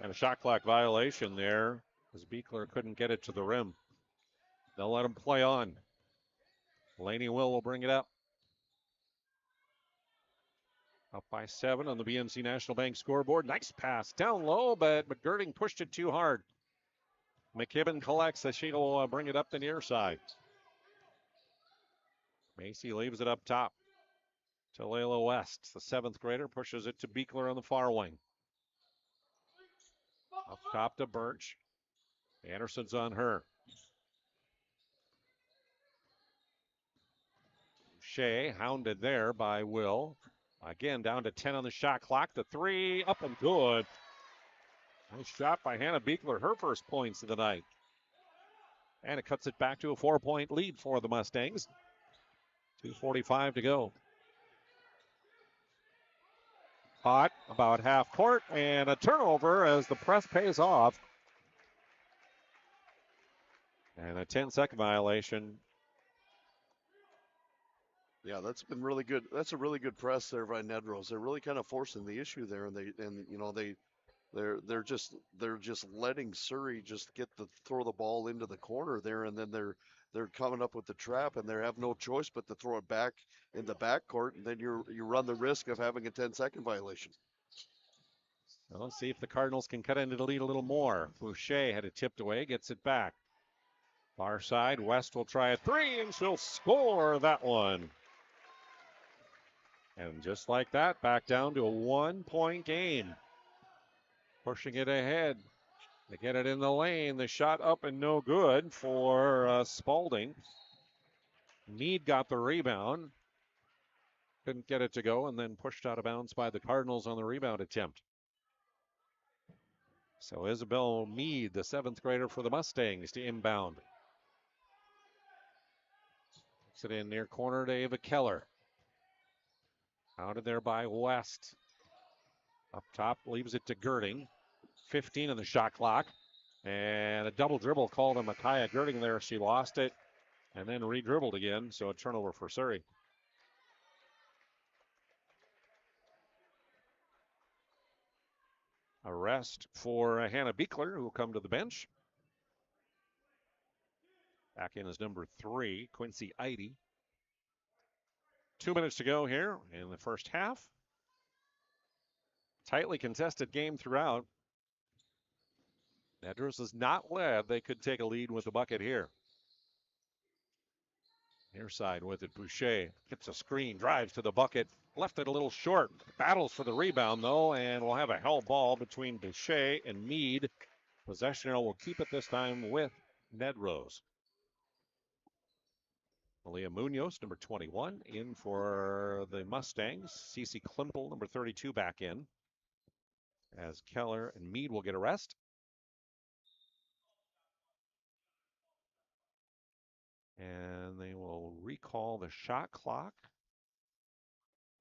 And a shot clock violation there, as Beekler couldn't get it to the rim. They'll let him play on. Laney will bring it up. Up by 7 on the BNC National Bank scoreboard. Nice pass down low, but McGirding pushed it too hard. McKibben collects as she'll bring it up the near side. Macy leaves it up top to Layla West. The 7th grader pushes it to Beekler on the far wing. Up top to Birch. Anderson's on her. Shea hounded there by Will. Again, down to 10 on the shot clock. The 3 up and good. Nice shot by Hannah Beekler, her first points of the night. And it cuts it back to a 4-point lead for the Mustangs. 2:45 to go. Hot about half court, and a turnover as the press pays off. And a 10-second violation. Yeah, that's been really good. That's a really good press there by Nedrose. They're really kind of forcing the issue there, and they're just letting Surrey just throw the ball into the corner there, and then they're coming up with the trap, and they have no choice but to throw it back in the backcourt, and then you run the risk of having a 10-second violation. Well, let's see if the Cardinals can cut into the lead a little more. Boucher had it tipped away, gets it back. Far side, West will try a 3, and she'll score that one. And just like that, back down to a 1-point game. Pushing it ahead. They get it in the lane. The shot up and no good for Spalding. Meade got the rebound. Couldn't get it to go, and then pushed out of bounds by the Cardinals on the rebound attempt. So Isabel Meade, the 7th grader for the Mustangs, to inbound. Puts it in near corner to Ava Keller. Out of there by West. Up top, leaves it to Girding. 15 on the shot clock. And a double dribble called on Micaiah Girding there. She lost it and then re-dribbled again. So a turnover for Surrey. A rest for Hannah Beekler, who will come to the bench. Back in is number 3, Quincy Eide. 2 minutes to go here in the first half. Tightly contested game throughout. Nedrose has not led. They could take a lead with the bucket here. Near side with it, Boucher gets a screen, drives to the bucket, left it a little short. Battles for the rebound though, and we'll have a held ball between Boucher and Meade. Possession arrow will keep it this time with Nedrose. Malia Munoz, number 21, in for the Mustangs. Cece Klimpel, number 32, back in. As Keller and Meade will get a rest. And they will recall the shot clock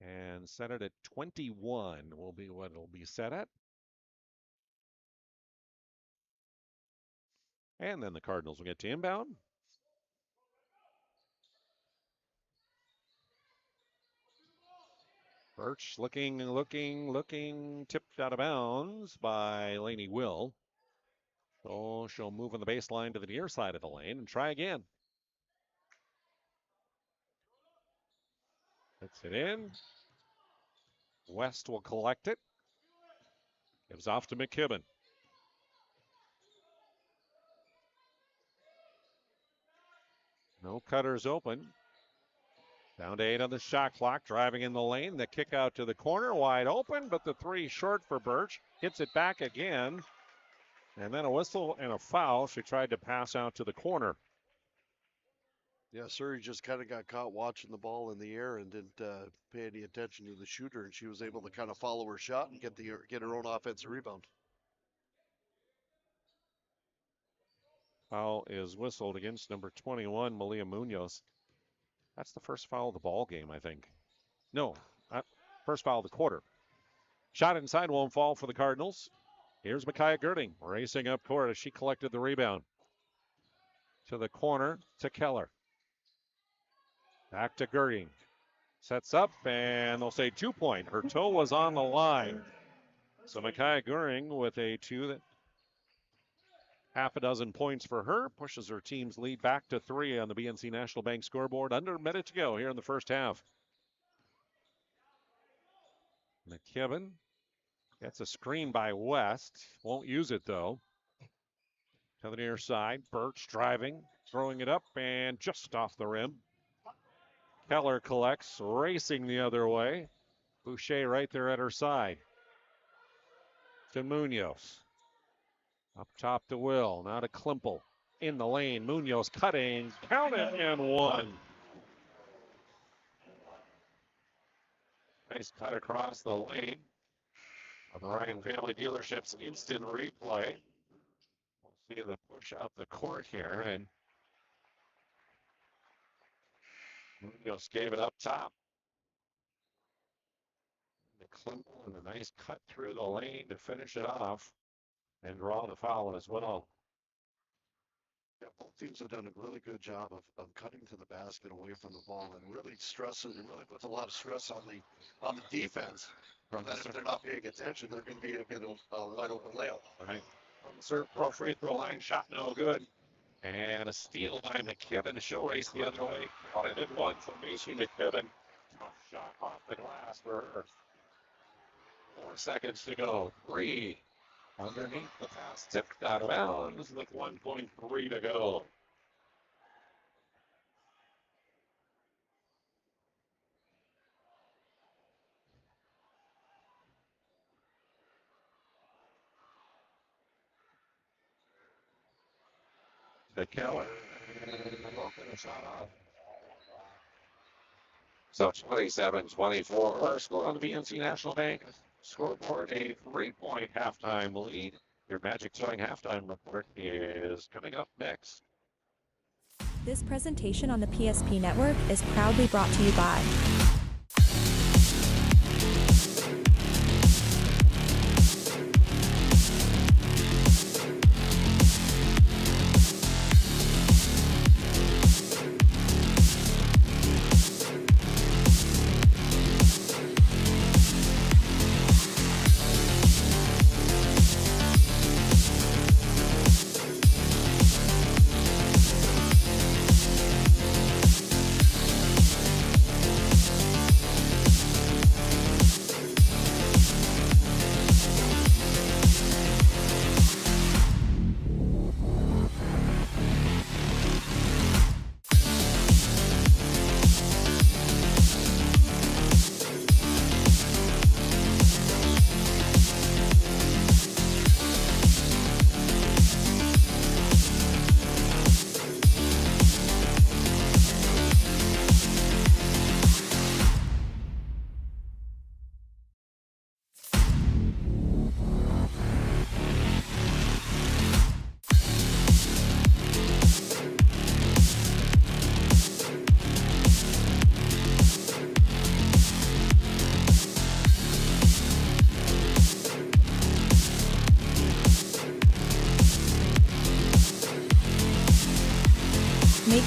and set it at 21 will be what it'll be set at. And then the Cardinals will get to inbound. Birch looking, tipped out of bounds by Lainey Will. So she'll move on the baseline to the near side of the lane and try again. Puts it in. West will collect it. Gives off to McKibben. No cutters open. Down to 8 on the shot clock, driving in the lane. The kick out to the corner, wide open, but the 3 short for Birch. Hits it back again. And then a whistle and a foul. She tried to pass out to the corner. Yeah, Surrey just kind of got caught watching the ball in the air and didn't pay any attention to the shooter, and she was able to kind of follow her shot and get her own offensive rebound. Foul is whistled against number 21, Malia Munoz. That's the first foul of the ball game, I think. No, first foul of the quarter. Shot inside won't fall for the Cardinals. Here's Micaiah Girding racing up court as she collected the rebound. To the corner to Keller. Back to Girding. Sets up, and they'll say 2-point. Her toe was on the line. So Micaiah Girding with a 2 that half a dozen points for her, pushes her team's lead back to 3 on the BNC National Bank scoreboard. Under a minute to go here in the first half. McKibben gets a screen by West. Won't use it though. To the near side, Birch driving, throwing it up, and just off the rim. Keller collects, racing the other way. Boucher right there at her side. To Munoz. Up top to Will, now to Klimpel. In the lane, Munoz cutting, count it, and 1. Nice cut across the lane of the Ryan Family Dealerships instant replay. We'll see the push up the court here, and Munoz gave it up top. The Klimpel and a nice cut through the lane to finish it off. And draw the foul as well. Yeah, both teams have done a really good job of cutting to the basket away from the ball and really stressing and really puts a lot of stress on the defense. From that, if they're not paying attention, they're going to be a wide open layup. Right. On the serve pro free throw line, shot no good. And a steal by McKibben. She'll race the other way. Caught it in 1 from Macy McKibben. Tough shot off the glass for her. 4 seconds to go. 3. Underneath the pass, tipped out of bounds with 1.3 to go. To Keller. And shot off. So 27-24. First score on the BNC National Bank scoreboard, a 3-point halftime lead. Your Magic Towing halftime report is coming up next. This presentation on the PSP Network is proudly brought to you by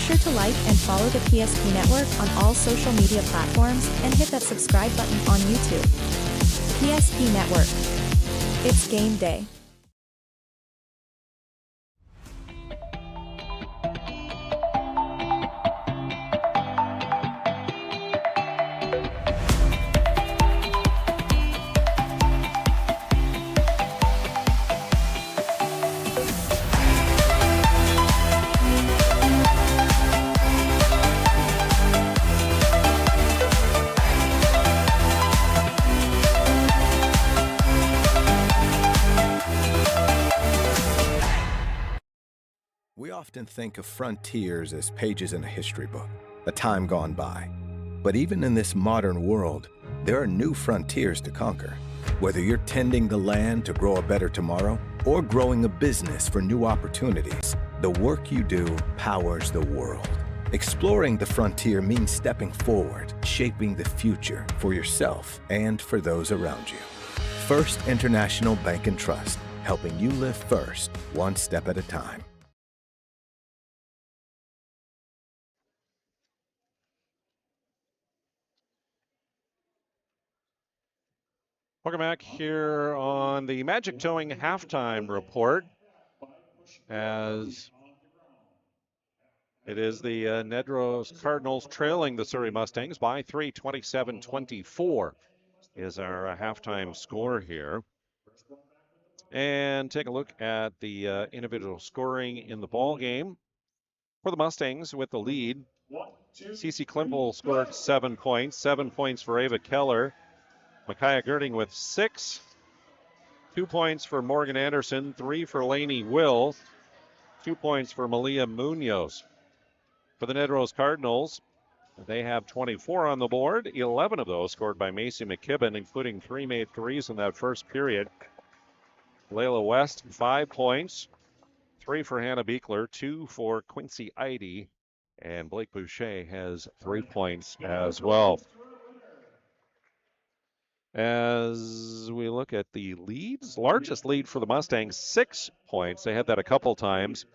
sure to like and follow the PSP Network on all social media platforms and hit that subscribe button on YouTube. PSP Network. It's game day. We often think of frontiers as pages in a history book, a time gone by. But even in this modern world, there are new frontiers to conquer. Whether you're tending the land to grow a better tomorrow or growing a business for new opportunities, the work you do powers the world. Exploring the frontier means stepping forward, shaping the future for yourself and for those around you. First International Bank and Trust, helping you live first, one step at a time. Welcome back here on the Magic Towing halftime report, as it is the Nedrose Cardinals trailing the Surrey Mustangs by 3, 27-24 is our halftime score here. And take a look at the individual scoring in the ball game. For the Mustangs with the lead, Cece Klimpel scored 7 points, 7 points for Ava Keller. Micaiah Girding with 6. 2 points for Morgan Anderson, 3 for Lainey Will, 2 points for Malia Munoz. For the Nedrose Cardinals, they have 24 on the board, 11 of those scored by Macy McKibben, including 3 made threes in that first period. Layla West, 5 points, 3 for Hannah Beekler, 2 for Quincy Eide, and Blake Boucher has 3 points as well. As we look at the leads, largest lead for the Mustangs, 6 points. They had that a couple times,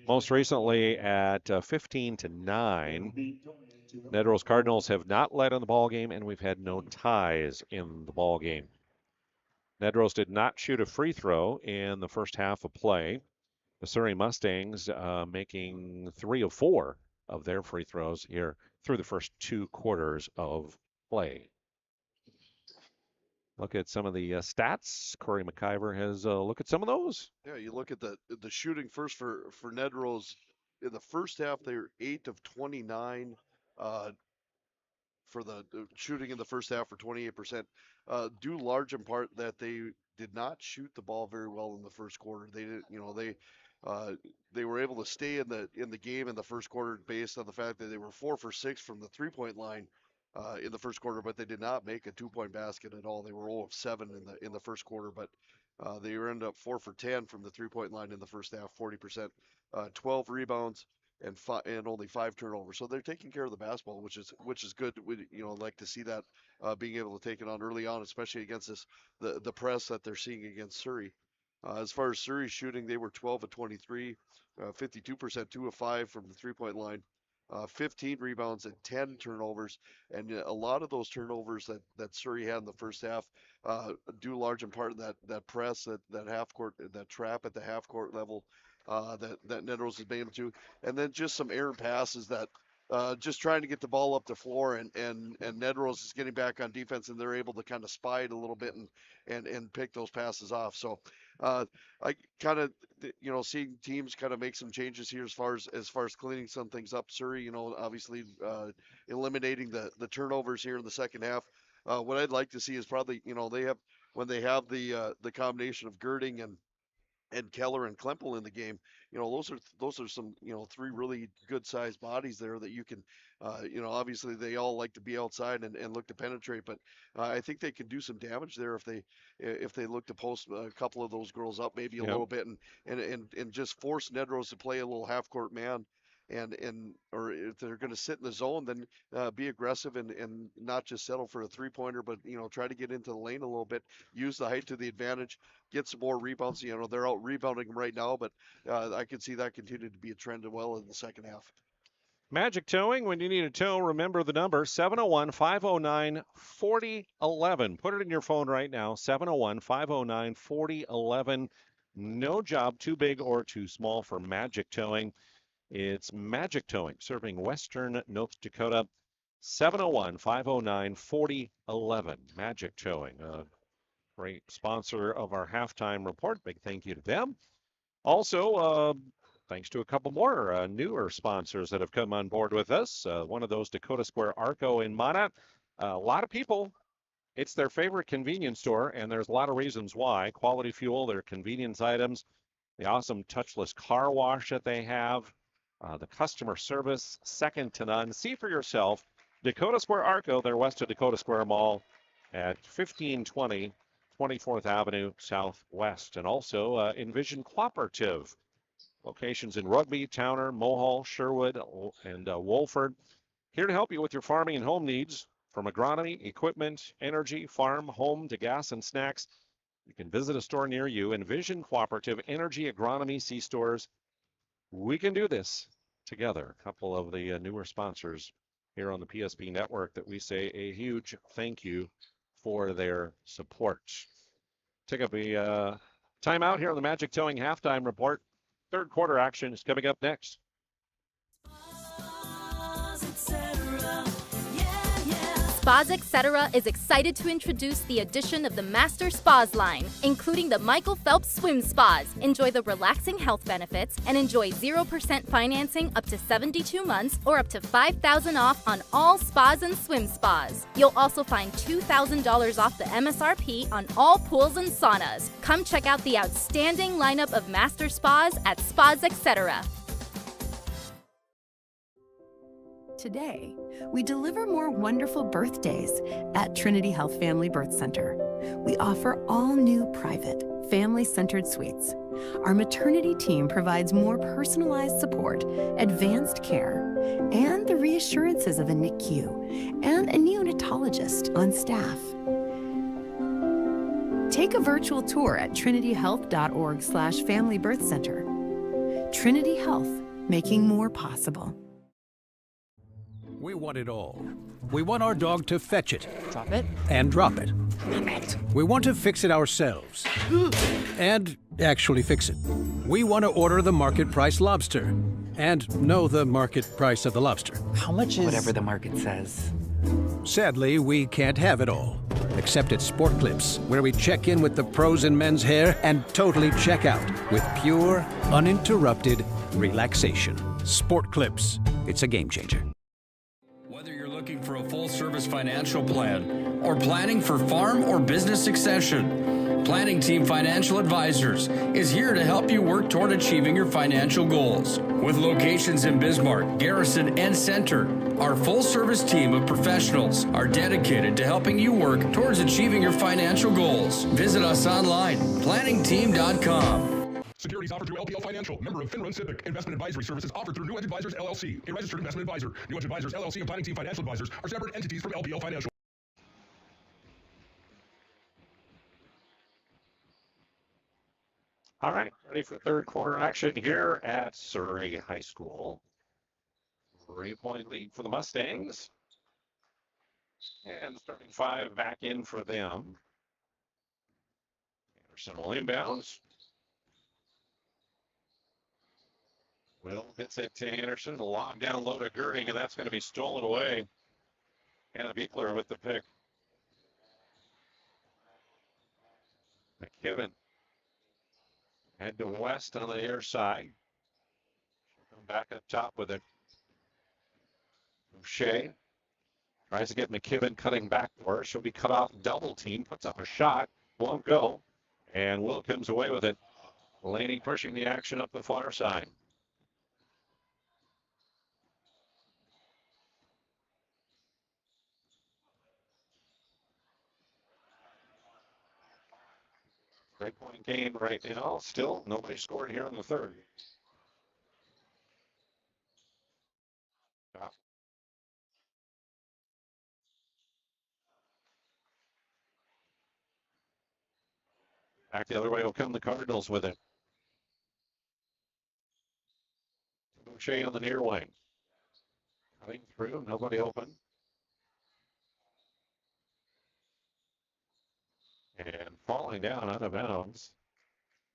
most recently at 15-9. Nedrose Cardinals have not led in the ball game, and we've had no ties in the ball game. Nedrose did not shoot a free throw in the first half of play. The Surrey Mustangs making 3 of 4 of their free throws here through the first 2 quarters of play. Look at some of the stats. Corey McIver has a look at some of those. Yeah, you look at the shooting first for Nedrose. In the first half, they were 8 of 29 for the shooting in the first half for 28%. Due large in part that they did not shoot the ball very well in the first quarter. They did, they were able to stay in the game in the first quarter based on the fact that they were 4 for 6 from the 3-point line in the first quarter, but they did not make a 2-point basket at all. They were 0 of 7 in the first quarter, but they ended up 4 for 10 from the 3-point line in the first half, 40%, 12 rebounds and only 5 turnovers. So they're taking care of the basketball, which is good. We like to see that being able to take it on early on, especially against the press that they're seeing against Surrey. As far as Surrey shooting, they were 12 of 23, 52%, 2 of 5 from the 3-point line. 15 rebounds and 10 turnovers, and a lot of those turnovers that Surrey had in the first half due large in part that press, that half court, that trap at the half court level that Nedrose has been able to, and then just some errant passes that just trying to get the ball up the floor, and Nedrose is getting back on defense, and they're able to kind of spy it a little bit and pick those passes off. So I kind of seeing teams kind of make some changes here as far as cleaning some things up. Surrey, obviously eliminating the turnovers here in the second half. What I'd like to see is probably they have the combination of Girding and Keller and Klimpel in the game, those are some, 3 really good sized bodies there that you can, obviously they all like to be outside and look to penetrate, but I think they can do some damage there if they look to post a couple of those girls up maybe a little bit and just force Nedrose to play a little half court man. Or if they're going to sit in the zone, then be aggressive and not just settle for a 3-pointer, but try to get into the lane a little bit, use the height to the advantage, get some more rebounds. They're out rebounding them right now, but I could see that continue to be a trend as well in the second half. Magic Towing, when you need a tow, remember the number 701-509-4011. Put it in your phone right now, 701-509-4011. No job too big or too small for Magic Towing. It's Magic Towing, serving western North Dakota, 701-509-4011. Magic Towing, a great sponsor of our halftime report. Big thank you to them. Also, thanks to a couple more newer sponsors that have come on board with us. One of those, Dakota Square Arco in Mana. A lot of people, it's their favorite convenience store, and there's a lot of reasons why. Quality fuel, their convenience items, the awesome touchless car wash that they have, the customer service, second to none. See for yourself. Dakota Square Arco, they're west of Dakota Square Mall at 1520 24th Avenue Southwest. And also Envision Cooperative. Locations in Rugby, Towner, Mohall, Sherwood, and Wolford. Here to help you with your farming and home needs, from agronomy, equipment, energy, farm, home, to gas and snacks. You can visit a store near you. Envision Cooperative, Energy, Agronomy, C-Stores. We can do this together. A couple of the newer sponsors here on the PSP network that we say a huge thank you for their support. Take up a timeout here on the Magic Towing halftime report. Third quarter action is coming up next. Spas Etc. is excited to introduce the addition of the Master Spas line, including the Michael Phelps Swim Spas. Enjoy the relaxing health benefits and enjoy 0% financing up to 72 months or up to $5,000 off on all spas and swim spas. You'll also find $2,000 off the MSRP on all pools and saunas. Come check out the outstanding lineup of Master Spas at Spas Etc. Today, we deliver more wonderful birthdays at Trinity Health Family Birth Center. We offer all new private, family-centered suites. Our maternity team provides more personalized support, advanced care, and the reassurances of a NICU and a neonatologist on staff. Take a virtual tour at trinityhealth.org/Family Birth Center. Trinity Health, making more possible. We want it all. We want our dog to fetch it. Drop it. And drop it. Drop it. We want to fix it ourselves. And actually fix it. We want to order the market price lobster. And know the market price of the lobster. How much is... Whatever the market says. Sadly, we can't have it all. Except at Sport Clips, where we check in with the pros in men's hair and totally check out with pure, uninterrupted relaxation. Sport Clips. It's a game changer. Whether you're looking for a full-service financial plan or planning for farm or business succession, Planning Team Financial Advisors is here to help you work toward achieving your financial goals. With locations in Bismarck, Garrison, and Center, our full-service team of professionals are dedicated to helping you work towards achieving your financial goals. Visit us online, planningteam.com. Securities offered through LPL Financial, member of FINRA and Civic. Investment advisory services offered through New Edge Advisors, LLC, a registered investment advisor. New Edge Advisors, LLC, and Planning Team Financial Advisors are separate entities from LPL Financial. All right, ready for third quarter action here at Surrey High School. 3-point lead for the Mustangs. And starting five back in for them. Anderson will inbounds. Will hits it to Anderson, a long down low to Girding, and that's going to be stolen away. Anna Beekler with the pick. McKibben. Head to West on the near side. Come back up top with it. Shea tries to get McKibben cutting back for her. She'll be cut off double team, puts up a shot, won't go, and Will comes away with it. Laney pushing the action up the far side. Point game right now. Still nobody scored here in the third. Back the other way will come the Cardinals with it. Boucher on the near wing. Cutting through, nobody open. And falling down out of bounds.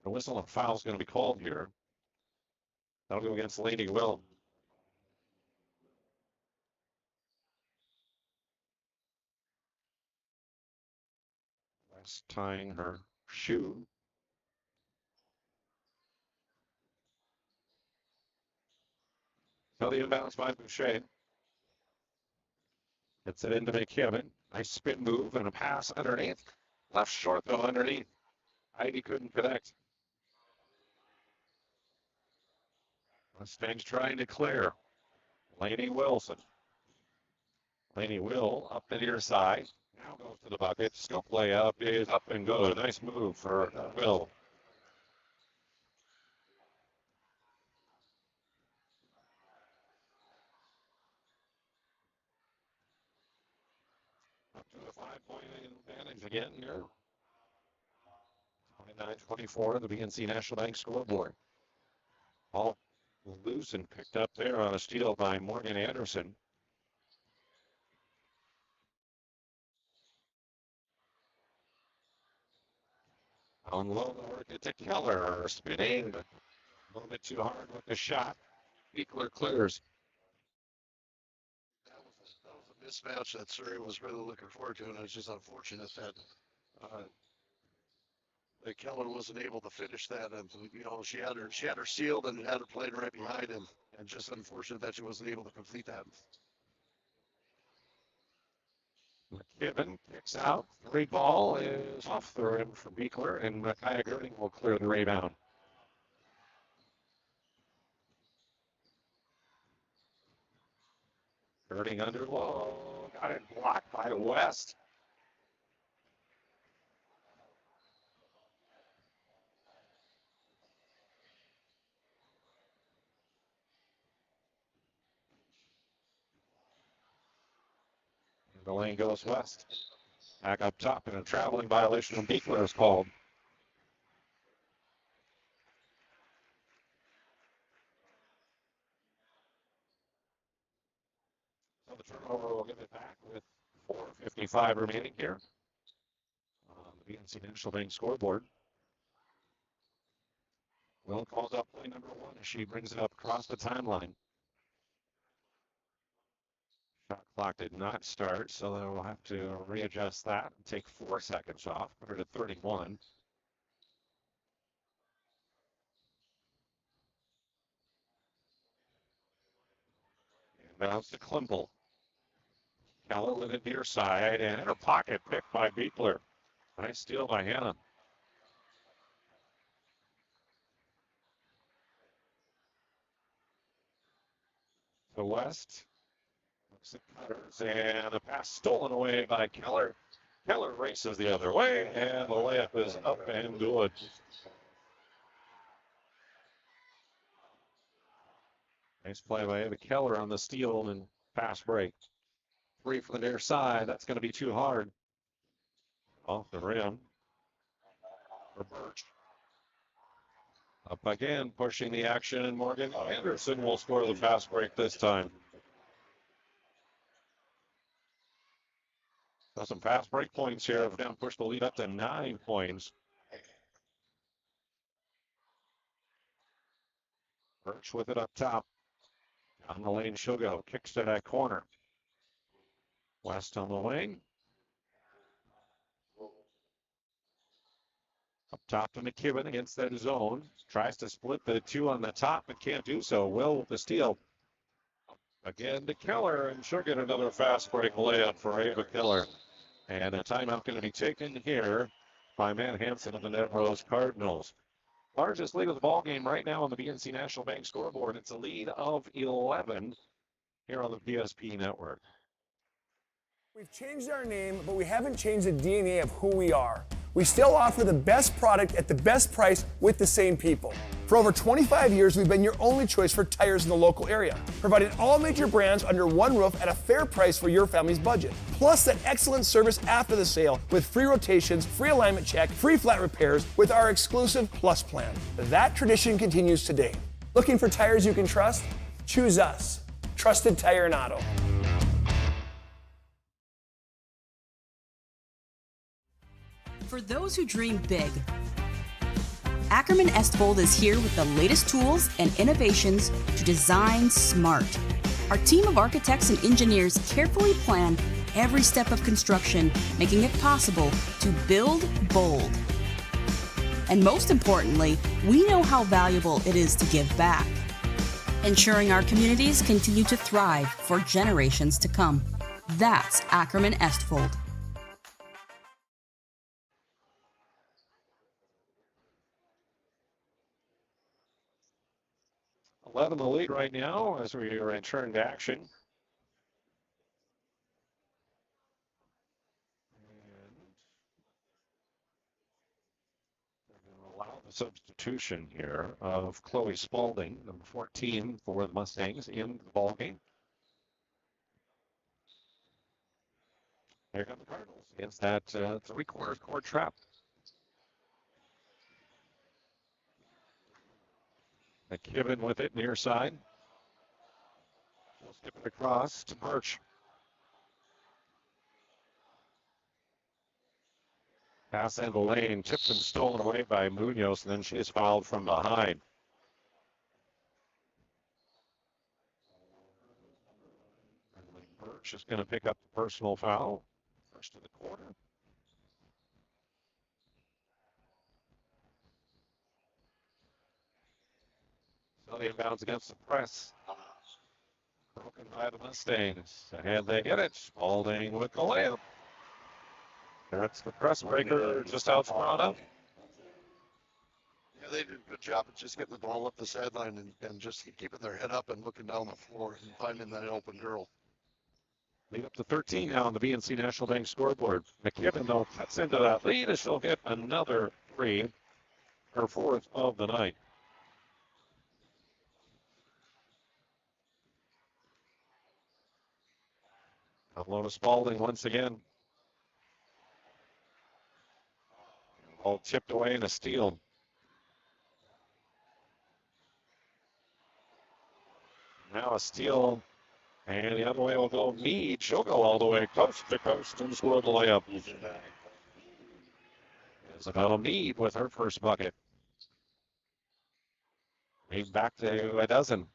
The whistle and foul is going to be called here. That'll go against Lady Will. That's tying her shoe. So the inbounds by Boucher. Gets it into McKibben. Nice spin move and a pass underneath. Left short though underneath. Heidi couldn't connect. Mustangs trying to clear. Laney Wilson. Laney Will up the near side. Now goes to the bucket. Scope layup is up and good. Nice move for Will. Up to a 5-point advantage again here. 29-24, the BNC National Bank scoreboard. All loose and picked up there on a steal by Morgan Anderson. On low, work it to Keller, spinning. A little bit too hard with the shot. Beekler clears. That was a mismatch that Surrey was really looking forward to, and it's just unfortunate that Keller wasn't able to finish that. And she had her sealed and had her playing right behind him, and just unfortunate that she wasn't able to complete that. McKibben kicks out. Three ball is off the rim for Beekler, and Micaiah Girding will clear the rebound. Girding under low. Got it blocked by West. The lane goes West. Back up top, and a traveling violation of Beekler is called. So the turnover will give it back with 4:55 remaining here on the BNC National Bank scoreboard. Will calls up play number 1 as she brings it up across the timeline. Shot clock did not start, so they will have to readjust that and take 4 seconds off, put her to 31. And bounce to Klimple. Keller with it near side, and in her pocket, picked by Beekler. Nice steal by Hannah. To West. And a pass stolen away by Keller. Keller races the other way, and the layup is up and good. Nice play by Ava Keller on the steal and fast break. 3 from the near side. That's going to be too hard. Off the rim for Birch. Up again, pushing the action, and Morgan Anderson will score the fast break this time. So some fast break points here. Have now pushed the lead up to 9 points. Birch with it up top. Down the lane she'll go. Kicks to that corner. West on the wing. Up top to McKibben against that zone. Tries to split the 2 on the top, but can't do so. Will with the steal. Again to Keller, and she'll get another fast break layup for Ava Keller. And a timeout going to be taken here by Matt Hansen of the Nedrose Cardinals. Largest lead of the ball game right now on the BNC National Bank scoreboard. It's a lead of 11 here on the PSP network. We've changed our name, but we haven't changed the DNA of who we are. We still offer the best product at the best price with the same people. For over 25 years, we've been your only choice for tires in the local area, providing all major brands under one roof at a fair price for your family's budget. Plus that excellent service after the sale with free rotations, free alignment check, free flat repairs with our exclusive Plus plan. That tradition continues today. Looking for tires you can trust? Choose us. Trusted Tire and Auto. For those who dream big, Ackerman Estvold is here with the latest tools and innovations to design smart. Our team of architects and engineers carefully plan every step of construction, making it possible to build bold. And most importantly, we know how valuable it is to give back, ensuring our communities continue to thrive for generations to come. That's Ackerman Estvold. 11 the lead right now as we return to action. Allow the substitution here of Chloe Spalding, number 14 for the Mustangs in the ball game. Here come the Cardinals against that three-quarter court trap. McKibben with it near side. She'll skip it across to Birch. Pass into the lane, tipped and stolen away by Munoz, and then she is fouled from behind. Birch is going to pick up the personal foul. First of the quarter. So the inbounds against the press. Broken by the Mustangs. And they get it. Spalding with the layup. That's the press breaker just out front of. Yeah, they did a good job of just getting the ball up the sideline and just keeping their head up and looking down the floor and finding that open girl. Lead up to 13 now on the BNC National Bank scoreboard. McKibben, though, cuts into that lead as she'll hit another three, her fourth of the night. Alona Spalding once again. All chipped away in a steal. Now a steal. And the other way will go Mead. She'll go all the way coast to coast and score the layup. Isabella Mead with her first bucket. Mead back to a dozen.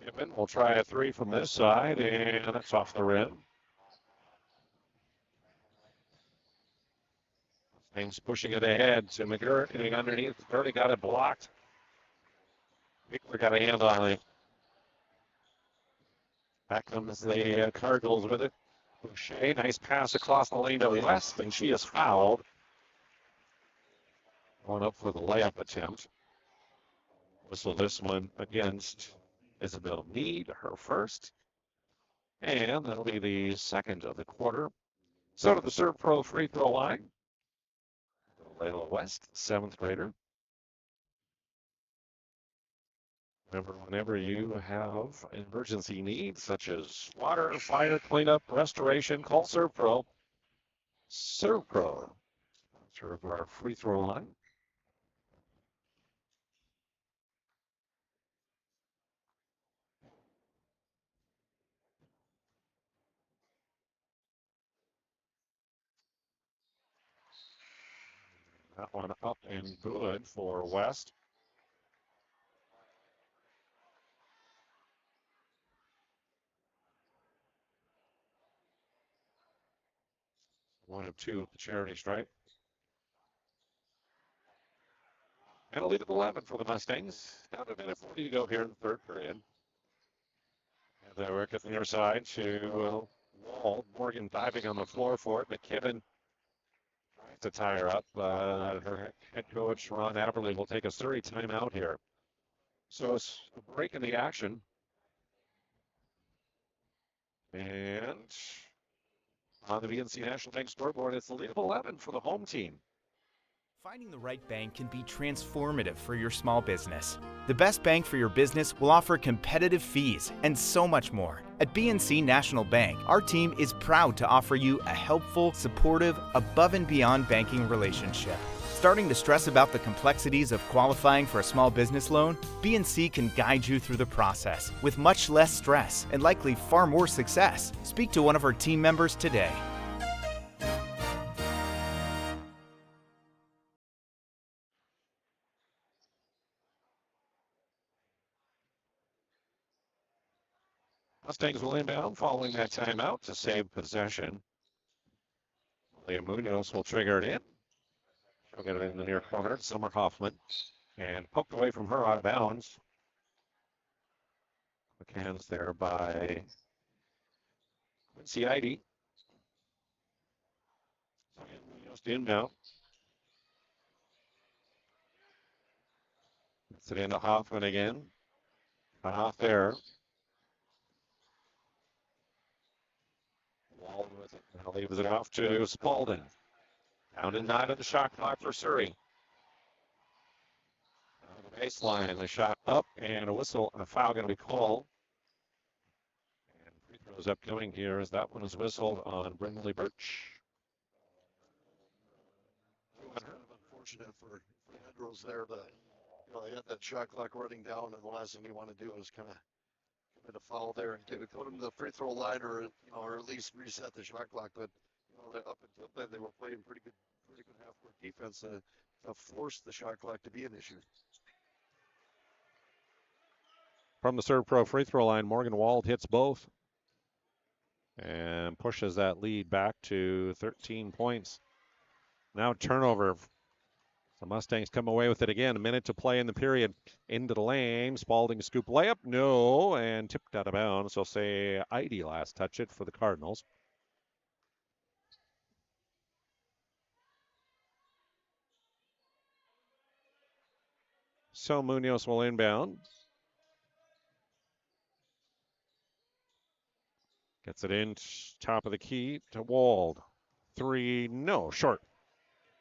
McKibben will try a three from this side, and that's off the rim. Things pushing it ahead to McGirt, getting underneath. Barely got it blocked. Bickler got a hand on it. Back comes the Cardinals with it. Boucher, nice pass across the lane to West, and she is fouled. Going up for the layup attempt. Whistle this one against Isabel Mead, her first. And that'll be the second of the quarter. So to the Serve Pro free throw line. Layla West, 7th grader. Remember, whenever you have emergency needs such as water, fire, cleanup, restoration, call Serve Pro. Serve Pro. Sponsor of our free throw line. That one up and good for West. One of two at the charity stripe. And a lead of 11 for the Mustangs. Down to a minute 40 to go here in the third period. And they work at the near side to Wall. Morgan diving on the floor for it. McKibben tries to tie her up. Her head coach, Ron Aberley, will take a Surrey timeout here. So it's a break in the action. And on the BNC National Bank scoreboard, it's the lead of 11 for the home team. Finding the right bank can be transformative for your small business. The best bank for your business will offer competitive fees and so much more. At BNC National Bank, our team is proud to offer you a helpful, supportive, above and beyond banking relationship. Starting to stress about the complexities of qualifying for a small business loan? BNC can guide you through the process with much less stress and likely far more success. Speak to one of our team members today. Mustangs will inbound following that timeout to save possession. Leah Munoz will trigger it in. She'll get it in the near corner. Summer Hoffman. And poked away from her out of bounds. The hands there by Quincy Idy. Munoz to inbound. Gets it into Hoffman again. Cut off there. Wald with it. Now leaves it off to Spaulding. Down to 9 of the shot clock for Surrey. On the baseline, the shot up and a whistle and a foul going to be called. And free throws upcoming here as that one is whistled on Brindley Birch. Unfortunate for Nedrose there. They had that shot clock running down, and the last thing you want to do is kind of commit a foul there and put them to the free throw line, or at least reset the shot clock. But up until then, they were playing pretty good half-court defense to force the shot clock to be an issue. From the Serve Pro free throw line, Morgan Wald hits both and pushes that lead back to 13 points. Now turnover. The Mustangs come away with it again. A minute to play in the period. Into the lane. Spaulding scoop layup. No. And tipped out of bounds. So say Idy last touch it for the Cardinals. So Munoz will inbound. Gets it in top of the key to Wald. 3, no, short.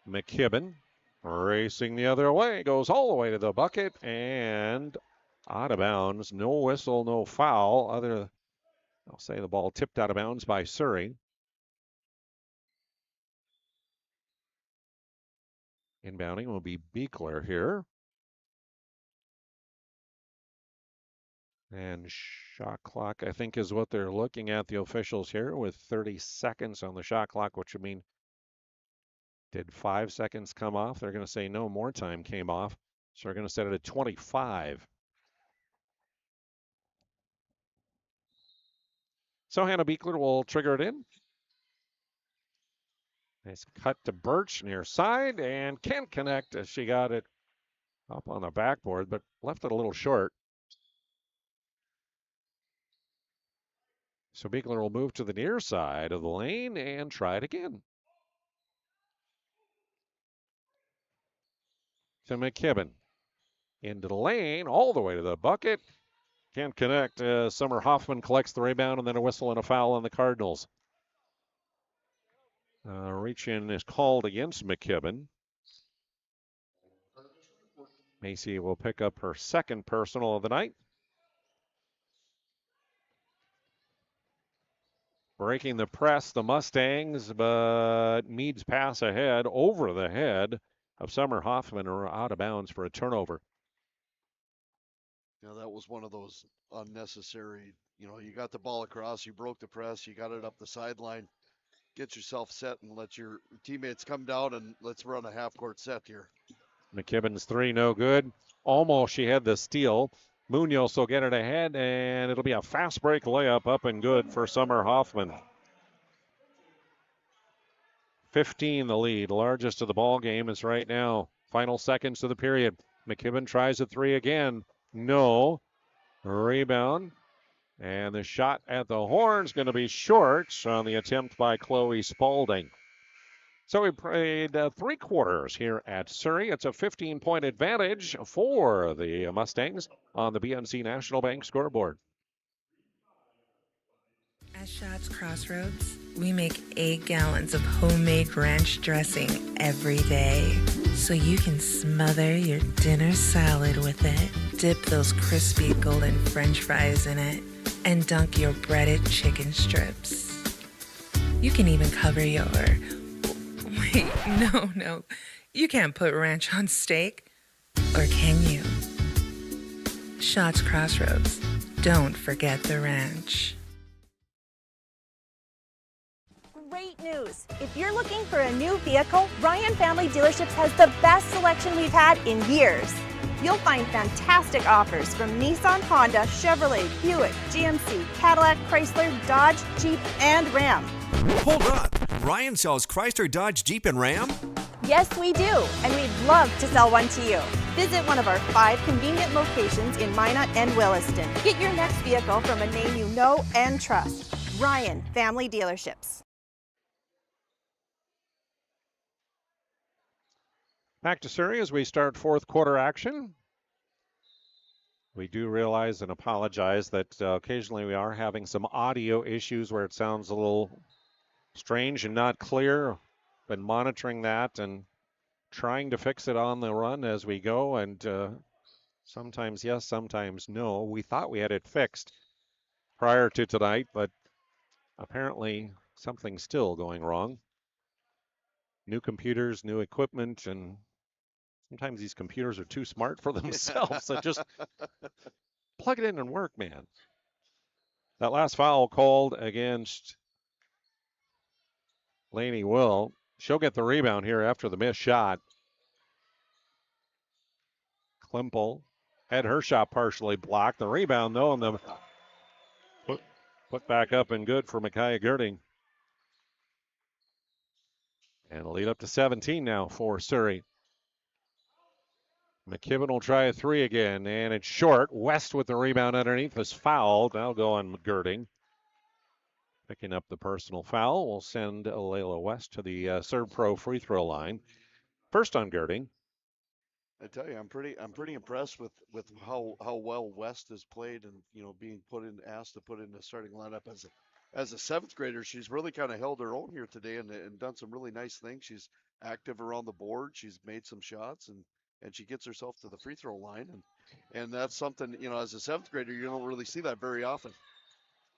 McKibben racing the other way, goes all the way to the bucket and out of bounds. No whistle, no foul. I'll say the ball tipped out of bounds by Surrey. Inbounding will be Beekler here. And shot clock, I think, is what they're looking at, the officials here, with 30 seconds on the shot clock, which would mean, did 5 seconds come off? They're going to say no, more time came off. So they're going to set it at 25. So Hannah Beekler will trigger it in. Nice cut to Birch near side and can't connect as she got it up on the backboard, but left it a little short. So Beekler will move to the near side of the lane and try it again. To McKibben. Into the lane, all the way to the bucket. Can't connect. Summer Hoffman collects the rebound and then a whistle and a foul on the Cardinals. Reach-in is called against McKibben. Macy will pick up her second personal of the night. Breaking the press, the Mustangs, but Meade's pass ahead over the head of Summer Hoffman are out of bounds for a turnover. That was one of those unnecessary, you got the ball across, you broke the press, you got it up the sideline, get yourself set and let your teammates come down and let's run a half-court set here. McKibben's 3, no good. Almost she had the steal. Munoz will get it ahead, and it'll be a fast break layup up and good for Summer Hoffman. 15 the lead, largest of the ball game is right now. Final seconds of the period. McKibben tries a 3 again. No. Rebound. And the shot at the horn's going to be short on the attempt by Chloe Spaulding. So we played 3 quarters here at Surrey. It's a 15-point advantage for the Mustangs on the BNC National Bank scoreboard. At Schatz Crossroads, we make 8 gallons of homemade ranch dressing every day, so you can smother your dinner salad with it, dip those crispy golden French fries in it, and dunk your breaded chicken strips. You can even cover your... Wait, no. You can't put ranch on steak, or can you? Shots Crossroads. Don't forget the ranch. Great news! If you're looking for a new vehicle, Ryan Family Dealerships has the best selection we've had in years. You'll find fantastic offers from Nissan, Honda, Chevrolet, Buick, GMC, Cadillac, Chrysler, Dodge, Jeep, and Ram. Hold on. Ryan sells Chrysler, Dodge, Jeep, and Ram? Yes, we do, and we'd love to sell one to you. Visit one of our 5 convenient locations in Minot and Williston. Get your next vehicle from a name you know and trust. Ryan Family Dealerships. Back to Surrey as we start fourth quarter action. We do realize and apologize that occasionally we are having some audio issues where it sounds a little strange and not clear. Been monitoring that and trying to fix it on the run as we go, and sometimes yes, sometimes no. We thought we had it fixed prior to tonight, but apparently something's still going wrong. New computers, new equipment, and sometimes these computers are too smart for themselves. So just plug it in and work, man. That last foul called against Lainey Will. She'll get the rebound here after the missed shot. Klimple had her shot partially blocked. The rebound, though, and the put back up and good for Micaiah Girding. And a lead up to 17 now for Surrey. McKibben will try a 3 again, and it's short. West with the rebound underneath is fouled. That'll go on Girding. Picking up the personal foul. We'll send Layla West to the Serve Pro free throw line. First on Girding. I tell you, I'm pretty impressed with how well West has played, and being asked to put in the starting lineup as a seventh grader. She's really kind of held her own here today and done some really nice things. She's active around the board. She's made some shots, and she gets herself to the free throw line, and that's something, as a seventh grader, you don't really see that very often.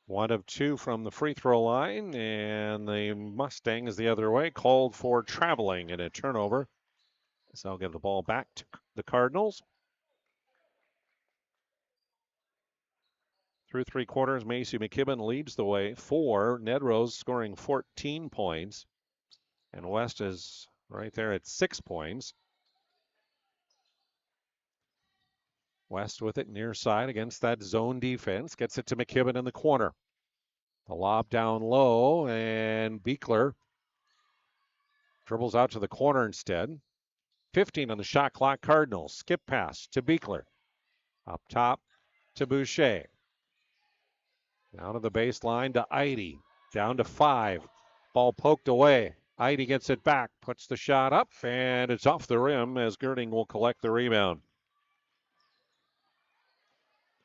1 of 2 from the free throw line, and the Mustang is the other way, called for traveling and a turnover. So I'll give the ball back to the Cardinals. Through 3 quarters, Macy McKibben leads the way for Nedrose, scoring 14 points. And West is right there at 6 points. West with it near side against that zone defense. Gets it to McKibben in the corner. The lob down low, and Beekler dribbles out to the corner instead. 15 on the shot clock, Cardinals. Skip pass to Beekler. Up top to Boucher. Down to the baseline to Eide. Down to 5. Ball poked away. Eide gets it back, puts the shot up, and it's off the rim as Girding will collect the rebound.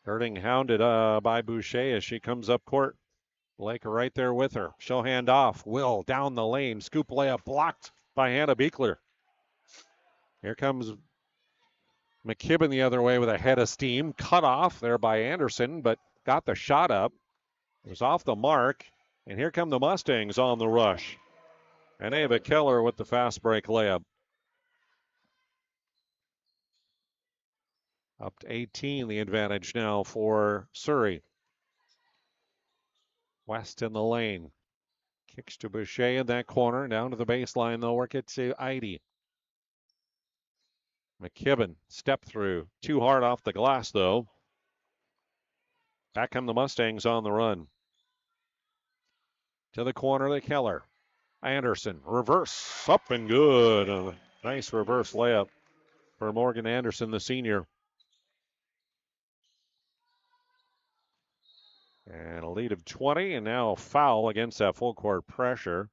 Girding hounded by Boucher as she comes up court. Laker right there with her. She'll hand off. Will down the lane. Scoop layup blocked by Hannah Beekler. Here comes McKibben the other way with a head of steam. Cut off there by Anderson, but got the shot up. It was off the mark. And here come the Mustangs on the rush. And Ava Keller with the fast break layup. Up to 18, the advantage now for Surrey. West in the lane. Kicks to Boucher in that corner. Down to the baseline, they'll work it to Eide. McKibben, step through. Too hard off the glass, though. Back come the Mustangs on the run. To the corner to Keller. Anderson, reverse, up and good. A nice reverse layup for Morgan Anderson, the senior. And a lead of 20, and now a foul against that full court pressure.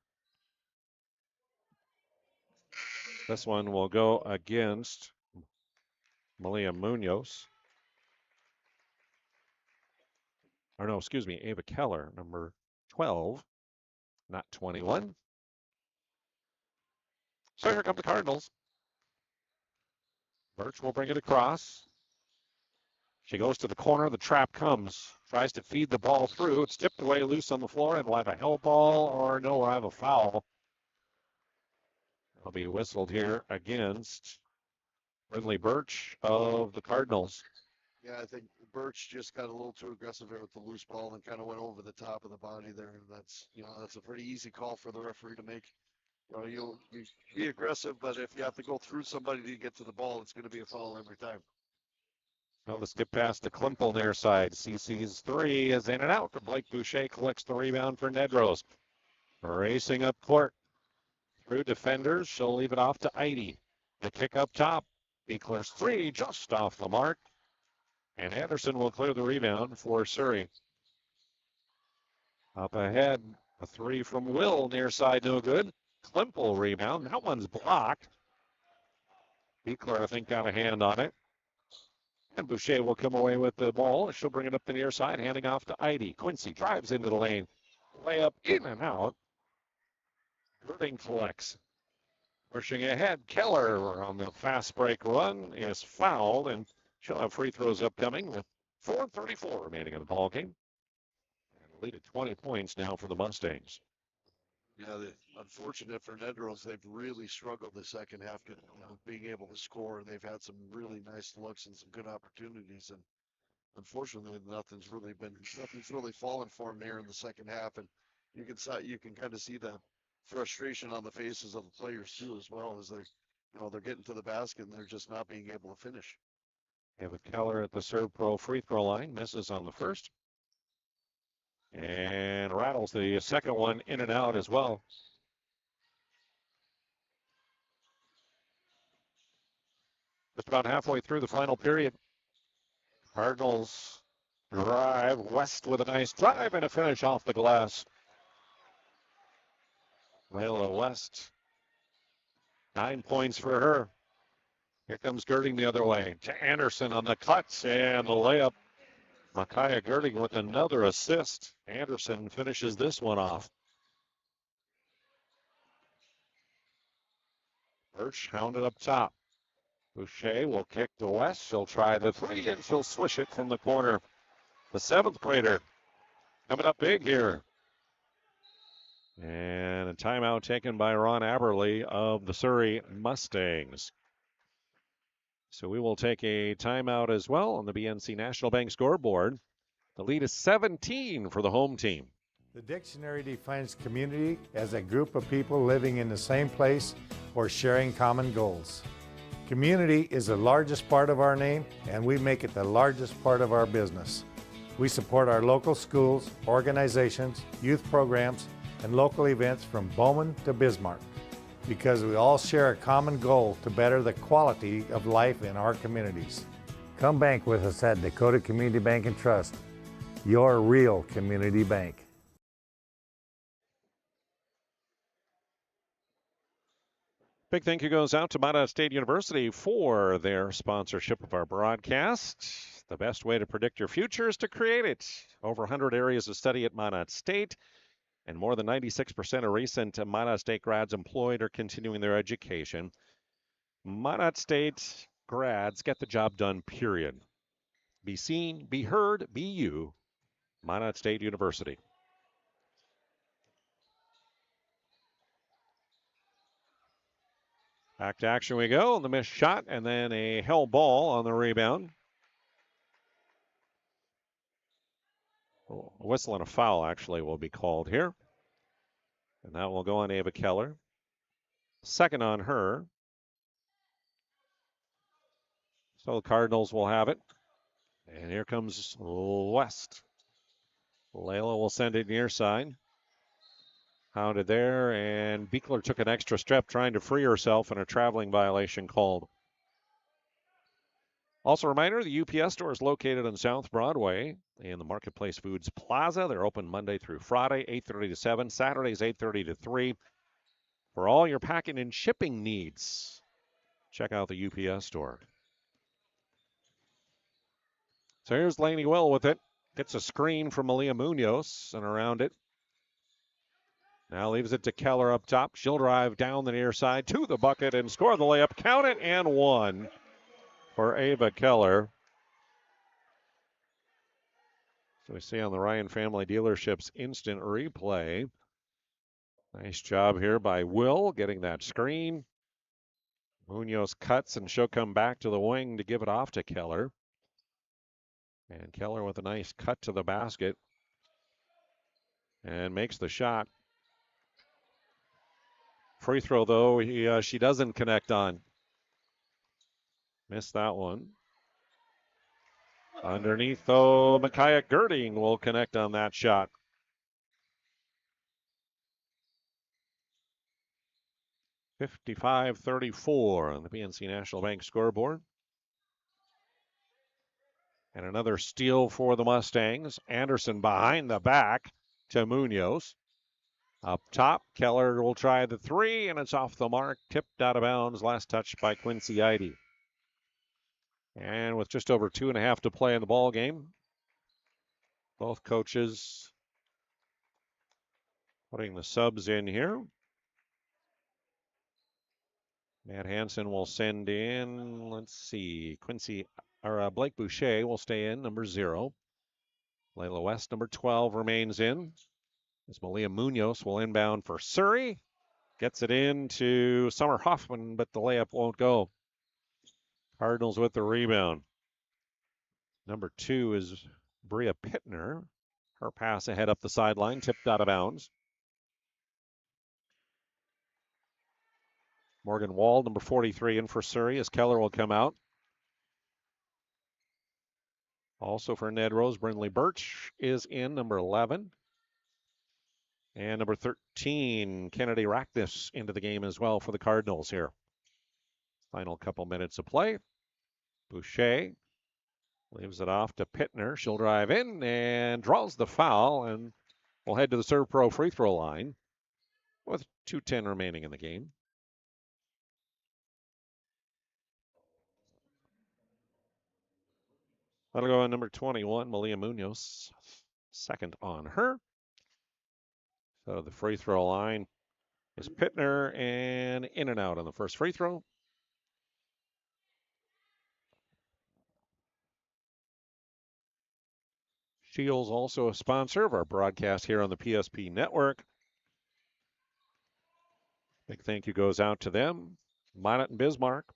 This one will go against Malia Munoz. Or no, excuse me, Ava Keller, number 12, not 21. So here come the Cardinals. Birch will bring it across. She goes to the corner. The trap comes. Tries to feed the ball through. It's tipped away loose on the floor, and we'll have a hell ball, or no, we'll have a foul. will be whistled here against Ridley Birch of the Cardinals. Yeah, I think Birch just got a little too aggressive there with the loose ball and kind of went over the top of the body there. And that's a pretty easy call for the referee to make. You be aggressive, but if you have to go through somebody to get to the ball, it's going to be a foul every time. Well, the skip pass to Klimpel near side. CC's three is in and out. Blake Boucher collects the rebound for Nedrose. Racing up court through defenders. She'll leave it off to Eide. The kick up top. Beekler's three just off the mark. And Anderson will clear the rebound for Surrey. Up ahead, a three from Will near side, no good. Klimpel rebound. That one's blocked. Beekler, I think, got a hand on it. And Boucher will come away with the ball. She'll bring it up the near side, handing off to Eide. Quincy drives into the lane. Layup in and out. Girding collects. Pushing ahead, Keller on the fast break run is fouled, and she'll have free throws upcoming with 4:34 remaining in the ballgame. And lead at 20 points now for the Mustangs. Yeah, unfortunate for Nedrose, they've really struggled the second half, being able to score, and they've had some really nice looks and some good opportunities. And unfortunately, nothing's really fallen for them here in the second half. And you can kind of see the frustration on the faces of the players too, as well as they're getting to the basket and they're just not being able to finish. Ava Keller at the serve pro free throw line, misses on the first. And rattles the second one in and out as well. Just about halfway through the final period. Cardinals drive. West with a nice drive and a finish off the glass. Layla West, 9 points for her. Here comes Girding the other way to Anderson on the cuts and the layup. Micaiah Girding with another assist. Anderson finishes this one off. Birch hounded up top. Boucher will kick to West. She'll try the three and she'll swish it from the corner. The seventh grader coming up big here. And a timeout taken by Ron Aberley of the Surrey Mustangs. So we will take a timeout as well on the BNC National Bank scoreboard. The lead is 17 for the home team. The dictionary defines community as a group of people living in the same place or sharing common goals. Community is the largest part of our name, and we make it the largest part of our business. We support our local schools, organizations, youth programs, and local events from Bowman to Bismarck, because we all share a common goal to better the quality of life in our communities. Come bank with us at Dakota Community Bank and Trust, your real community bank. Big thank you goes out to Minot State University for their sponsorship of our broadcast. The best way to predict your future is to create it. Over 100 areas of study at Minot State. And more than 96% of recent Minot State grads employed or continuing their education. Minot State grads get the job done, period. Be seen, be heard, be you. Minot State University. Back to action we go. The missed shot and then a held ball on the rebound. A whistle and a foul actually will be called here. And that will go on Ava Keller. Second on her. So the Cardinals will have it. And here comes West. Layla will send it near side. Hounded there, and Beekler took an extra step trying to free herself, and a traveling violation called. Also a reminder, the UPS store is located on South Broadway in the Marketplace Foods Plaza. They're open Monday through Friday, 8:30 to 7, Saturdays 8:30 to 3. For all your packing and shipping needs, check out the UPS store. So here's Lainey Will with it. Gets a screen from Malia Munoz and around it. Now leaves it to Keller up top. She'll drive down the near side to the bucket and score the layup. Count it and one for Ava Keller. So we see on the Ryan Family Dealerships instant replay. Nice job here by Will getting that screen. Munoz cuts, and she'll come back to the wing to give it off to Keller. And Keller with a nice cut to the basket and makes the shot. Free throw, though, she doesn't connect on. Missed that one. Underneath, though, Micaiah Girding will connect on that shot. 55-34 on the PNC National Bank scoreboard. And another steal for the Mustangs. Anderson behind the back to Munoz. Up top, Keller will try the three, and it's off the mark. Tipped out of bounds. Last touch by Quincy Eide. And with just over 2.5 to play in the ball game, both coaches putting the subs in here. Matt Hansen will send in, let's see, Blake Boucher will stay in, number 0. Layla West, number 12, remains in. As Malia Munoz will inbound for Surrey. Gets it in to Summer Hoffman, but the layup won't go. Cardinals with the rebound. Number 2 is Bria Pittner. Her pass ahead up the sideline, tipped out of bounds. Morgan Wald, number 43, in for Surrey as Keller will come out. Also for Nedrose, Brindley Birch is in, number 11. And number 13, Kennedy Rackness into the game as well for the Cardinals here. Final couple minutes of play. Boucher leaves it off to Pittner. She'll drive in and draws the foul and will head to the Serve Pro free throw line with 2:10 remaining in the game. That'll go on number 21, Malia Munoz. Second on her. So the free throw line is Pittner, and in and out on the first free throw. Shields also a sponsor of our broadcast here on the PSP Network. Big thank you goes out to them. Minot and Bismarck.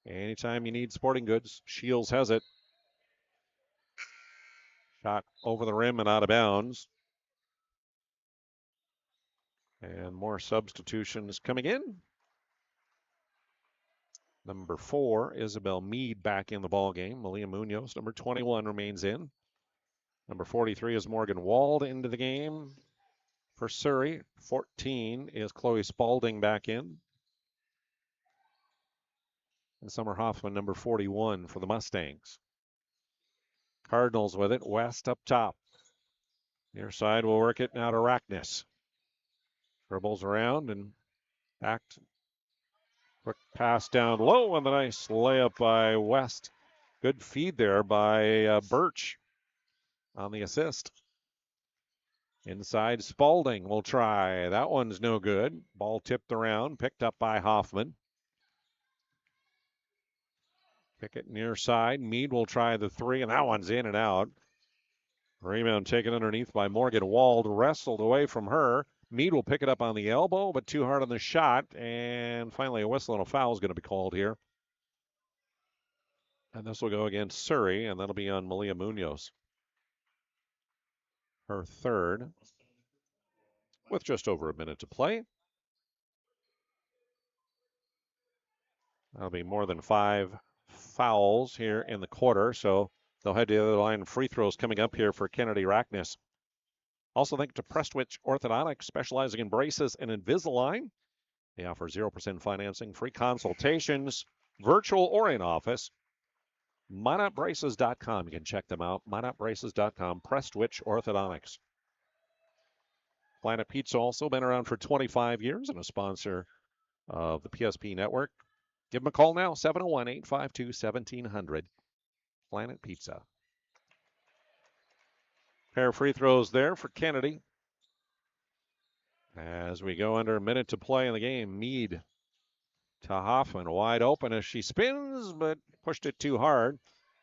Anytime you need sporting goods, Shields has it. Shot over the rim and out of bounds. And more substitutions coming in. Number 4, Isabel Mead back in the ball game. Malia Munoz, number 21, remains in. Number 43 is Morgan Wald into the game for Surrey. 14 is Chloe Spalding back in. And Summer Hoffman, number 41 for the Mustangs. Cardinals with it. West up top. Near side will work it now to Rackness. Dribbles around and back. Quick pass down low and a nice layup by West. Good feed there by Birch on the assist. Inside, Spalding will try. That one's no good. Ball tipped around, picked up by Hoffman. Pick it near side. Mead will try the three, and that one's in and out. Rebound taken underneath by Morgan Wald, wrestled away from her. Mead will pick it up on the elbow, but too hard on the shot. And finally, a whistle and a foul is going to be called here. And this will go against Surrey, and that'll be on Malia Munoz. Her third, with just over a minute to play. That'll be more than 5 fouls here in the quarter, so they'll head to the other line. Free throws coming up here for Kennedy Rackness. Also thank to Prestwich Orthodontics, specializing in braces and Invisalign. They offer 0% financing, free consultations, virtual or in office. MinotBraces.com. You can check them out. MinotBraces.com. Prestwich Orthodontics. Planet Pizza also been around for 25 years and a sponsor of the PSP Network. Give them a call now, 701-852-1700. Planet Pizza. Pair of free throws there for Kennedy. As we go under a minute to play in the game, Mead to Hoffman, wide open as she spins, but pushed it too hard.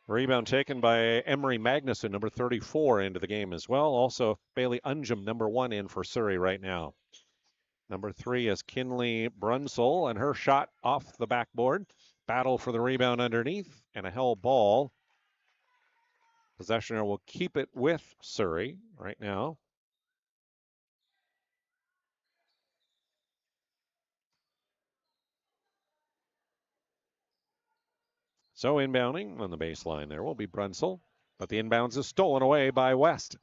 Rebound taken by Emery Magnuson, number 34, into the game as well. Also, Bailey Unjum, number 1, in for Surrey right now. Number 3 is Kinley Brunsell, and her shot off the backboard. Battle for the rebound underneath, and a held ball. Possessioner will keep it with Surrey right now. So inbounding on the baseline there will be Brunsell, but the inbounds is stolen away by West.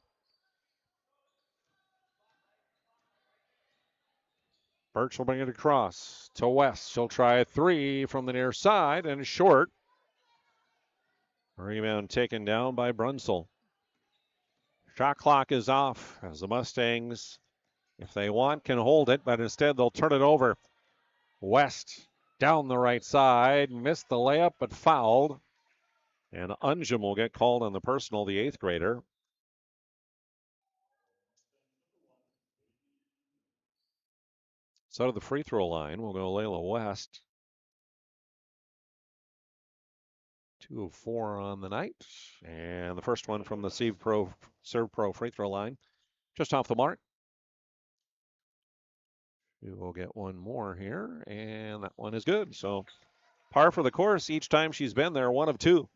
Birch will bring it across to West. She'll try a 3 from the near side and short. Rebound taken down by Brunsell. Shot clock is off as the Mustangs, if they want, can hold it, but instead they'll turn it over. West down the right side, missed the layup but fouled. And Unjum will get called on the personal, the 8th grader. So to the free throw line will go Layla West. 2 of 4 on the night. And the first one from the Serve Pro free throw line. Just off the mark. We will get one more here, and that one is good. So par for the course each time she's been there, 1 of 2.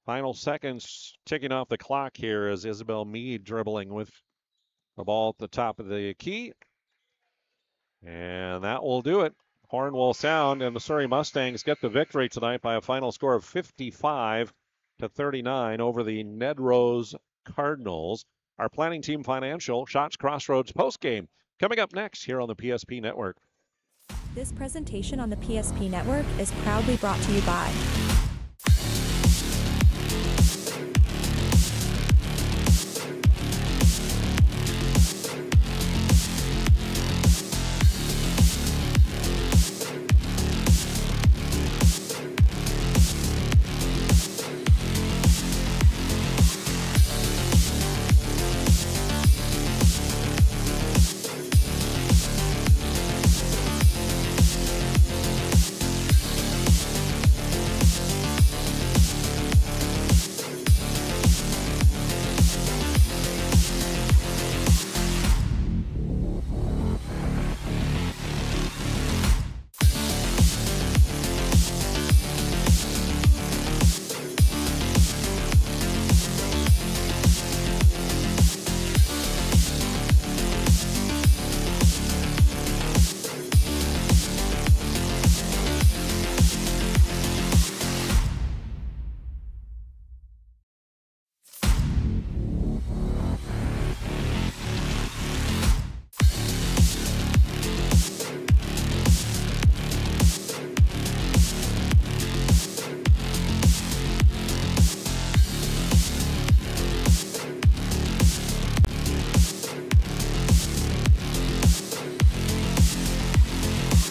Final seconds ticking off the clock here as Isabel Meade dribbling with the ball at the top of the key. And that will do it. Horn will sound, and the Surrey Mustangs get the victory tonight by a final score of 55-39 over the Nedrose Cardinals. Our planning team financial, Shots Crossroads postgame, coming up next here on the PSP Network. This presentation on the PSP Network is proudly brought to you by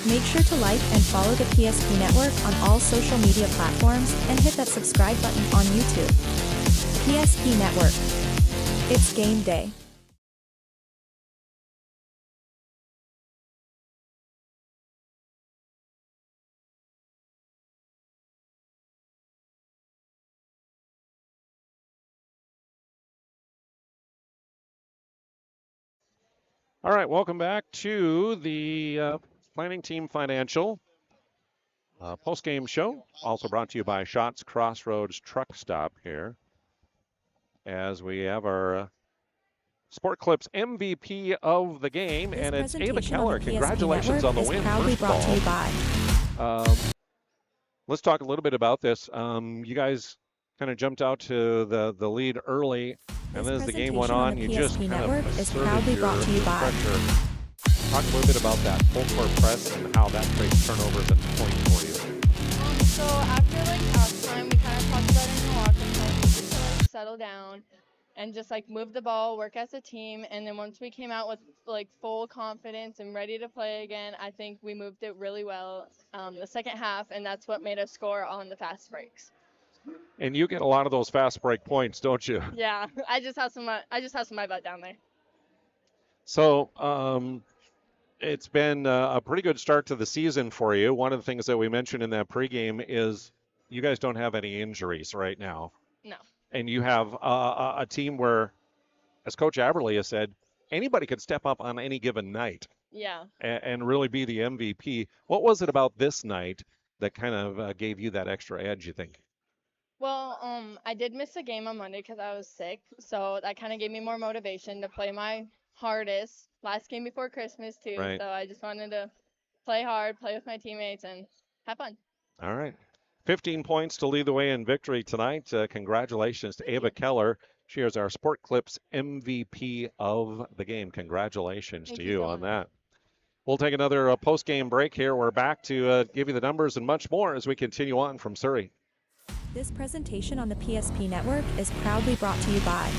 Make sure to like and follow the PSP Network on all social media platforms and hit that subscribe button on YouTube. PSP Network. It's game day. All right, welcome back to the Planning Team Financial post-game show. Also brought to you by Shots Crossroads Truck Stop here. As we have our Sport Clips MVP of the game, This and it's Ava presentation Keller. on the PSP Congratulations Network on the is win. proudly First brought of to you all, by let's talk a little bit about this. You guys kind of jumped out to the lead early, and then as the game went on, you just kind Network of is asserted proudly brought to you your by pressure. Talk a little bit about that full court press and how that creates turnovers and points for you. So after halftime, we kind of talked about it in the locker room. We just to settle down and just move the ball, work as a team. And then once we came out with full confidence and ready to play again, I think we moved it really well the second half, and that's what made us score on the fast breaks. And you get a lot of those fast break points, don't you? Yeah, I just have some my butt down there. So it's been a pretty good start to the season for you. One of the things that we mentioned in that pregame is you guys don't have any injuries right now. No. And you have a team where as Coach Aberley has said, anybody could step up on any given night. Yeah. And really be the MVP. What was it about this night that kind of gave you that extra edge, you think? Well, I did miss a game on Monday because I was sick, so that kind of gave me more motivation to play my hardest. Last game before Christmas, too, Right. so I just wanted to play hard, play with my teammates, and have fun. All right. 15 points to lead the way in victory tonight. Congratulations to Ava Keller. She is our Sport Clips MVP of the game. Congratulations to you on that. We'll take another post-game break here. We're back to give you the numbers and much more as we continue on from Surrey. This presentation on the PSP Network is proudly brought to you by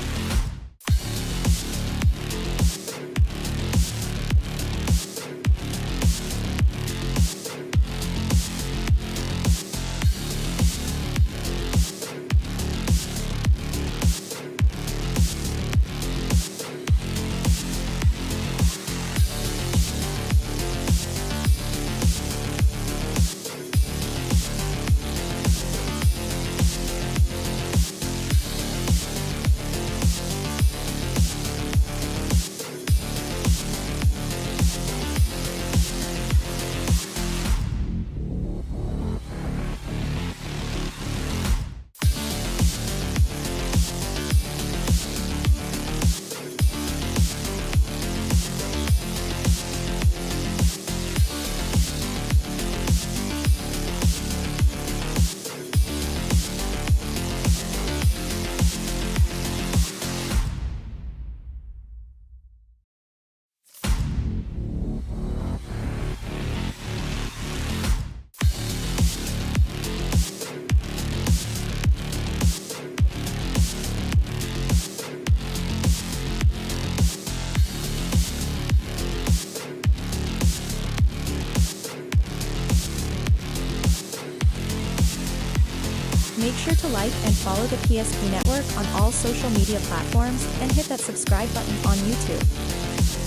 Make sure to like and follow the PSP Network on all social media platforms and hit that subscribe button on YouTube.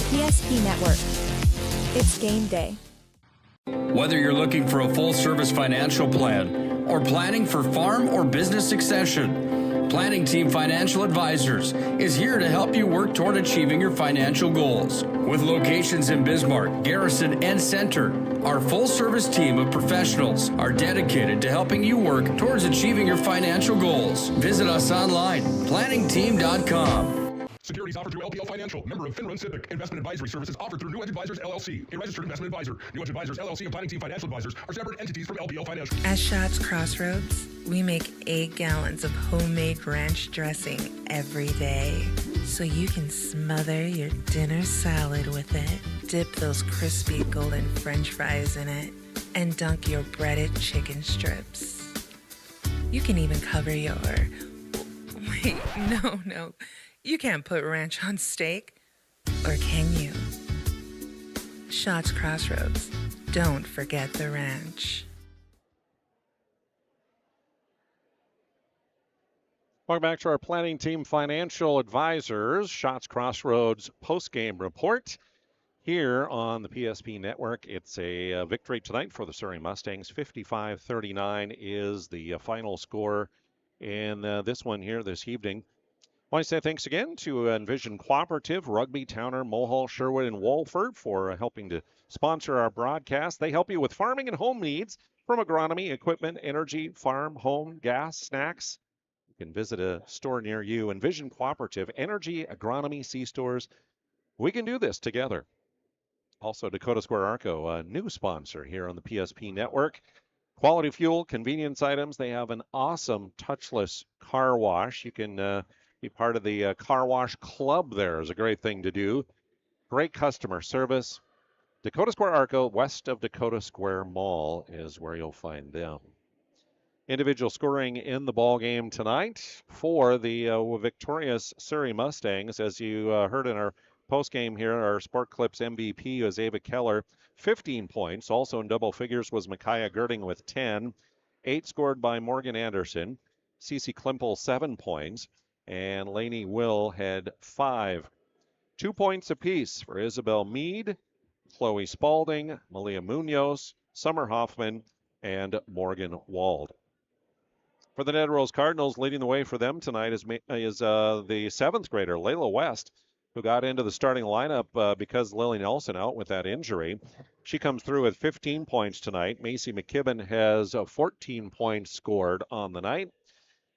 PSP Network. It's game day. Whether you're looking for a full-service financial plan or planning for farm or business succession, Planning Team Financial Advisors is here to help you work toward achieving your financial goals. With locations in Bismarck, Garrison, and Center, our full-service team of professionals are dedicated to helping you work towards achieving your financial goals. Visit us online, planningteam.com. Securities offered through LPL Financial, member of FinRun SIPC. Investment advisory services offered through New Edge Advisors, LLC, a registered investment advisor. New Edge Advisors, LLC, and Planning Team Financial Advisors are separate entities from LPL Financial. At Shots Crossroads, we make 8 gallons of homemade ranch dressing every day, so you can smother your dinner salad with it, dip those crispy golden French fries in it, and dunk your breaded chicken strips. You can even cover your... Wait, no. You can't put ranch on steak, or can you? Shots Crossroads. Don't forget the ranch. Welcome back to our Planning Team Financial Advisors Shots Crossroads postgame report here on the PSP Network. It's a victory tonight for the Surrey Mustangs. 55-39 is the final score in this one here this evening. I want to say thanks again to Envision Cooperative, Rugby, Towner, Mulhall, Sherwood, and Walford for helping to sponsor our broadcast. They help you with farming and home needs from agronomy, equipment, energy, farm, home, gas, snacks. You can visit a store near you. Envision Cooperative, energy, agronomy, C-stores. We can do this together. Also, Dakota Square Arco, a new sponsor here on the PSP Network. Quality fuel, convenience items. They have an awesome touchless car wash. You can be part of the car wash club there is a great thing to do. Great customer service. Dakota Square Arco, west of Dakota Square Mall is where you'll find them. Individual scoring in the ball game tonight for the victorious Surrey Mustangs. As you heard in our postgame here, our Sport Clips MVP was Ava Keller, 15 points. Also in double figures was Micaiah Girding with 10. 8 scored by Morgan Anderson. Cece Klimpel, 7 points. And Lainey Will had 5. 2 points apiece for Isabel Mead, Chloe Spalding, Malia Munoz, Summer Hoffman, and Morgan Wald. For the Nedrose Cardinals, leading the way for them tonight is the 7th grader, Layla West, who got into the starting lineup because Lily Nelson out with that injury. She comes through with 15 points tonight. Macy McKibben has 14 points scored on the night.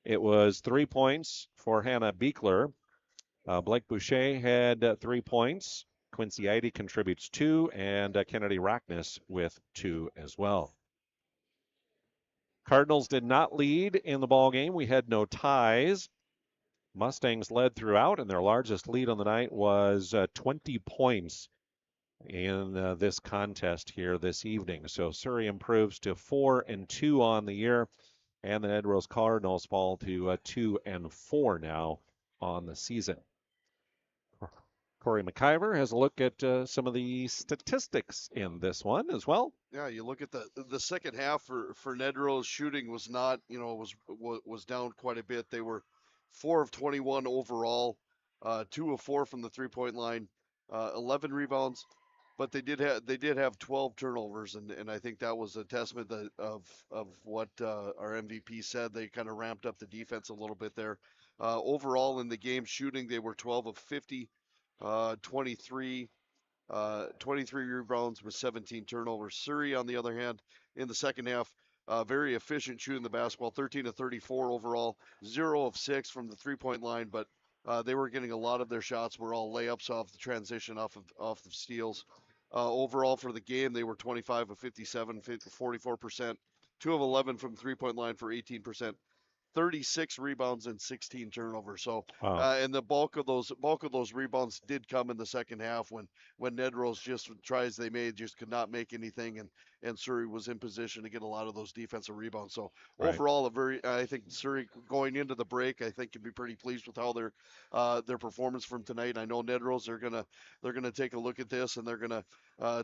It was 3 points for Hannah Beekler. Blake Boucher had 3 points. Quincy Eide contributes 2, and Kennedy Rackness with 2 as well. Cardinals did not lead in the ball game. We had no ties. Mustangs led throughout, and their largest lead on the night was 20 points in this contest here this evening. So Surrey improves to 4-2 on the year, and the Nedrose Cardinals fall to 2-4 now on the season. Corey McIver has a look at some of the statistics in this one as well. Yeah, you look at the second half for Nedrose. Shooting was not, was down quite a bit. They were 4 of 21 overall, 2 of 4 from the 3-point line, 11 rebounds, but they did have 12 turnovers, and I think that was a testament of what our MVP said. They kind of ramped up the defense a little bit there. Overall in the game, shooting, they were 12 of 50. 23 rebounds with 17 turnovers. Surrey, on the other hand, in the second half, very efficient shooting the basketball, 13 of 34 overall, 0 of 6 from the 3-point line, but they were getting a lot of their shots were all layups off the transition, off the steals. Overall for the game, they were 25 of 57, 44%, 2 of 11 from the 3-point line for 18%. 36 rebounds and 16 turnovers. So, and the bulk of those rebounds did come in the second half when Nedrose just tries they made just could not make anything, and Surrey was in position to get a lot of those defensive rebounds. So overall, I think Surrey going into the break, I think can be pretty pleased with how their performance from tonight. I know Nedrose they're gonna take a look at this, and they're gonna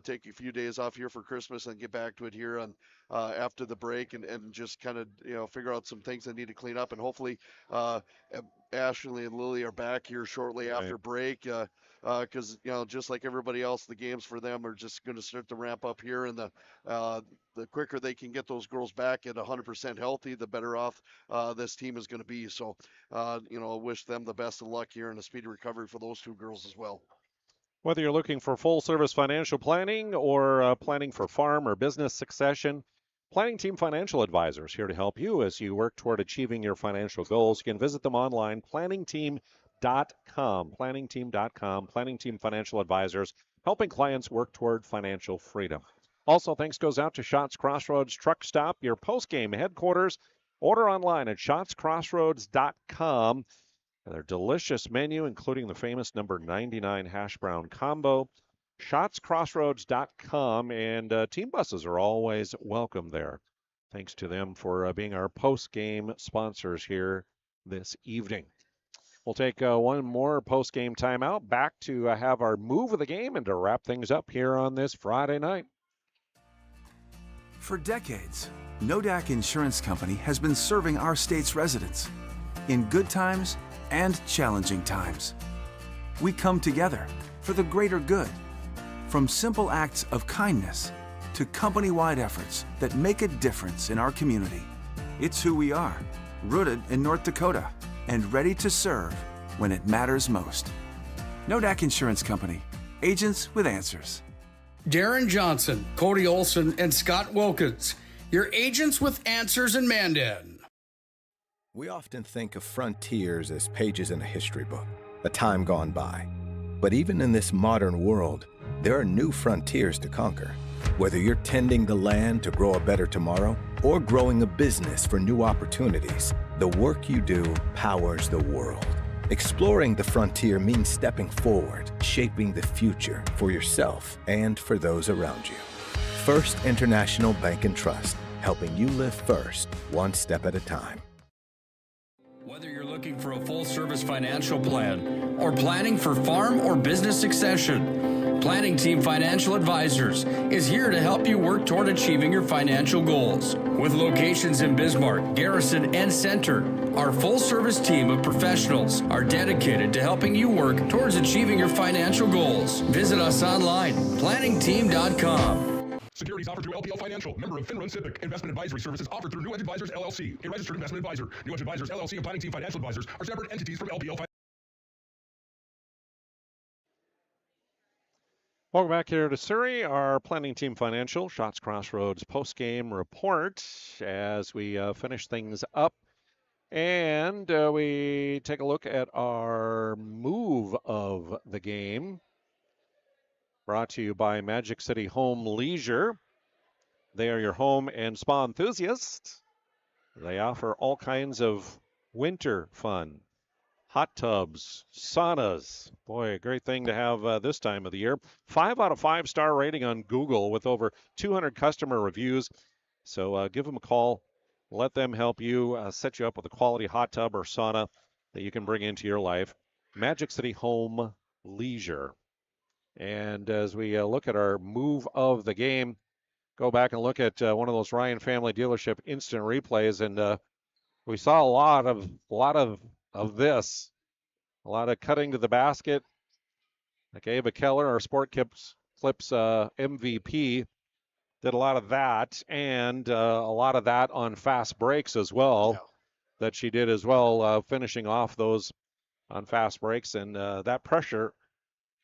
take a few days off here for Christmas and get back to it here on after the break, and just kind of figure out some things they need to clean up, and hopefully Ashley and Lily are back here shortly after break, because just like everybody else, the games for them are just going to start to ramp up here, and the quicker they can get those girls back at 100% healthy, the better off this team is going to be. So wish them the best of luck here and a speedy recovery for those two girls as well. Whether you're looking for full-service financial planning or planning for farm or business succession, Planning Team Financial Advisors here to help you as you work toward achieving your financial goals. You can visit them online, planningteam.com, planningteam.com, Planning Team Financial Advisors, helping clients work toward financial freedom. Also, thanks goes out to Schatz Crossroads Truck Stop, your Postgame headquarters. Order online at schatzcrossroads.com. Their delicious menu, including the famous number 99 hash brown combo. SchatzCrossroads.com, and team buses are always welcome there. Thanks to them for being our post-game sponsors here this evening. We'll take one more post-game timeout, back to have our move of the game and to wrap things up here on this Friday night. For decades, Nodak Insurance Company has been serving our state's residents in good times and challenging times. We come together for the greater good. From simple acts of kindness to company-wide efforts that make a difference in our community. It's who we are, rooted in North Dakota and ready to serve when it matters most. Nodak Insurance Company, agents with answers. Darren Johnson, Cody Olson, and Scott Wilkins, your agents with answers in Mandan. We often think of frontiers as pages in a history book, a time gone by. But even in this modern world, there are new frontiers to conquer. Whether you're tending the land to grow a better tomorrow or growing a business for new opportunities, the work you do powers the world. Exploring the frontier means stepping forward, shaping the future for yourself and for those around you. First International Bank and Trust, helping you live first, one step at a time. Whether you're looking for a full-service financial plan or planning for farm or business succession, Planning Team Financial Advisors is here to help you work toward achieving your financial goals. With locations in Bismarck, Garrison, and Center, our full-service team of professionals are dedicated to helping you work towards achieving your financial goals. Visit us online, planningteam.com. Securities offered through LPL Financial, member of FinRun SIPC. Investment advisory services offered through New Edge Advisors LLC, a registered investment advisor. New Edge Advisors LLC and Planning Team Financial Advisors are separate entities from LPL Financial. Welcome back here to Surrey, our Planning Team Financial Shots Crossroads post-game report as we finish things up. And we take a look at our move of the game. Brought to you by Magic City Home Leisure. They are your home and spa enthusiasts. They offer all kinds of winter fun. Hot tubs, saunas. Boy, a great thing to have this time of the year. 5 out of 5 star rating on Google with over 200 customer reviews. So give them a call. Let them help you set you up with a quality hot tub or sauna that you can bring into your life. Magic City Home Leisure. And as we look at our move of the game, go back and look at one of those Ryan Family Dealership instant replays, and we saw a lot of this, a lot of cutting to the basket. Like Ava Keller, our Sport Clips MVP, did a lot of that, and a lot of that on fast breaks as well. That she did as well, finishing off those on fast breaks, and that pressure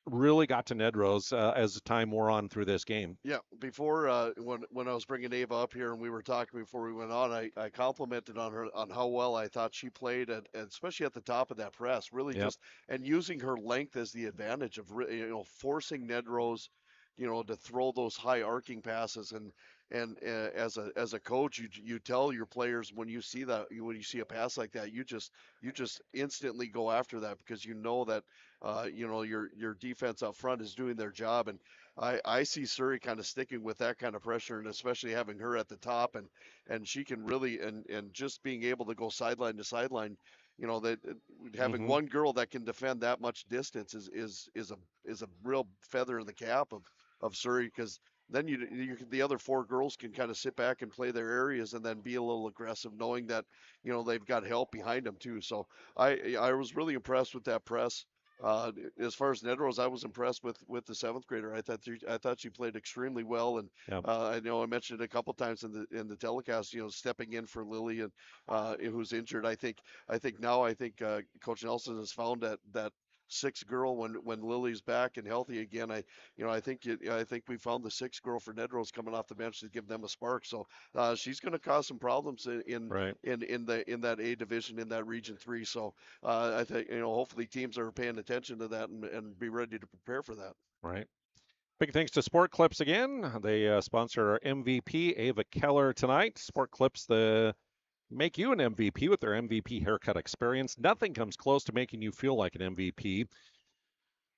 really got to Nedrose as time wore on through this game. Yeah, before when I was bringing Ava up here and we were talking before we went on, I complimented on her on how well I thought she played, and especially at the top of that press, really just and using her length as the advantage of forcing Nedrose, to throw those high arcing passes, and as a coach, you tell your players when you see when you see a pass like that, you just instantly go after that because you know that your defense up front is doing their job, and I see Surrey kind of sticking with that kind of pressure, and especially having her at the top, and she can really and just being able to go sideline to sideline. That having one girl that can defend that much distance is a real feather in the cap of Surrey, because then the other 4 girls can kind of sit back and play their areas and then be a little aggressive, knowing that they've got help behind them too. So I was really impressed with that press. As far as Nedrose, I was impressed with the 7th grader. I thought she played extremely well, and I know I mentioned it a couple times in the telecast. Stepping in for Lily, and who's injured. I think Coach Nelson has found that 6th girl when Lily's back and healthy again. I think we found the 6th girl for Nedrose coming off the bench to give them a spark. So she's going to cause some problems in that A division, in that Region 3. So I think hopefully teams are paying attention to that and be ready to prepare for that. Right. Big thanks to Sport Clips again. They sponsor our MVP Ava Keller tonight. Sport Clips, make you an MVP with their MVP haircut experience. Nothing comes close to making you feel like an MVP.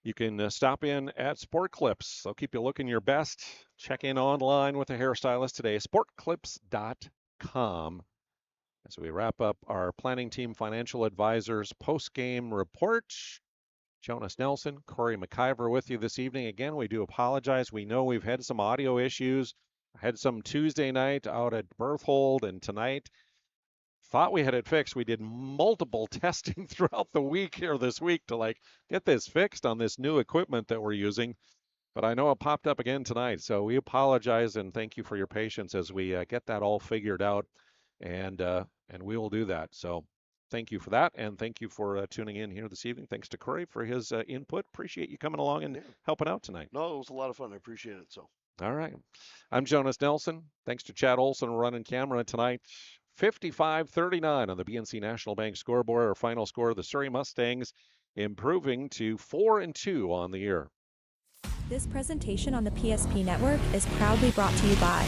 You can stop in at Sport Clips. They'll keep you looking your best. Check in online with a hairstylist today, sportclips.com. As we wrap up our Planning Team Financial Advisors post-game report, Jonas Nelson, Corey McIver with you this evening. Again, we do apologize. We know we've had some audio issues. Had some Tuesday night out at Berthold, and tonight thought we had it fixed. We did multiple testing throughout the week here this week to get this fixed on this new equipment that we're using. But I know it popped up again tonight. So we apologize and thank you for your patience as we get that all figured out. And we will do that. So thank you for that. And thank you for tuning in here this evening. Thanks to Corey for his input. Appreciate you coming along and helping out tonight. No, it was a lot of fun. I appreciate it. So. All right. I'm Jonas Nelson. Thanks to Chad Olson running camera tonight. 55-39 on the BNC National Bank scoreboard. Our final score, the Surrey Mustangs improving to 4-2 on the year. This presentation on the PSP Network is proudly brought to you by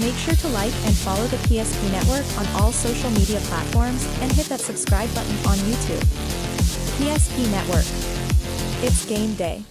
Make sure to like and follow the PSP Network on all social media platforms and hit that subscribe button on YouTube. PSP Network. It's game day.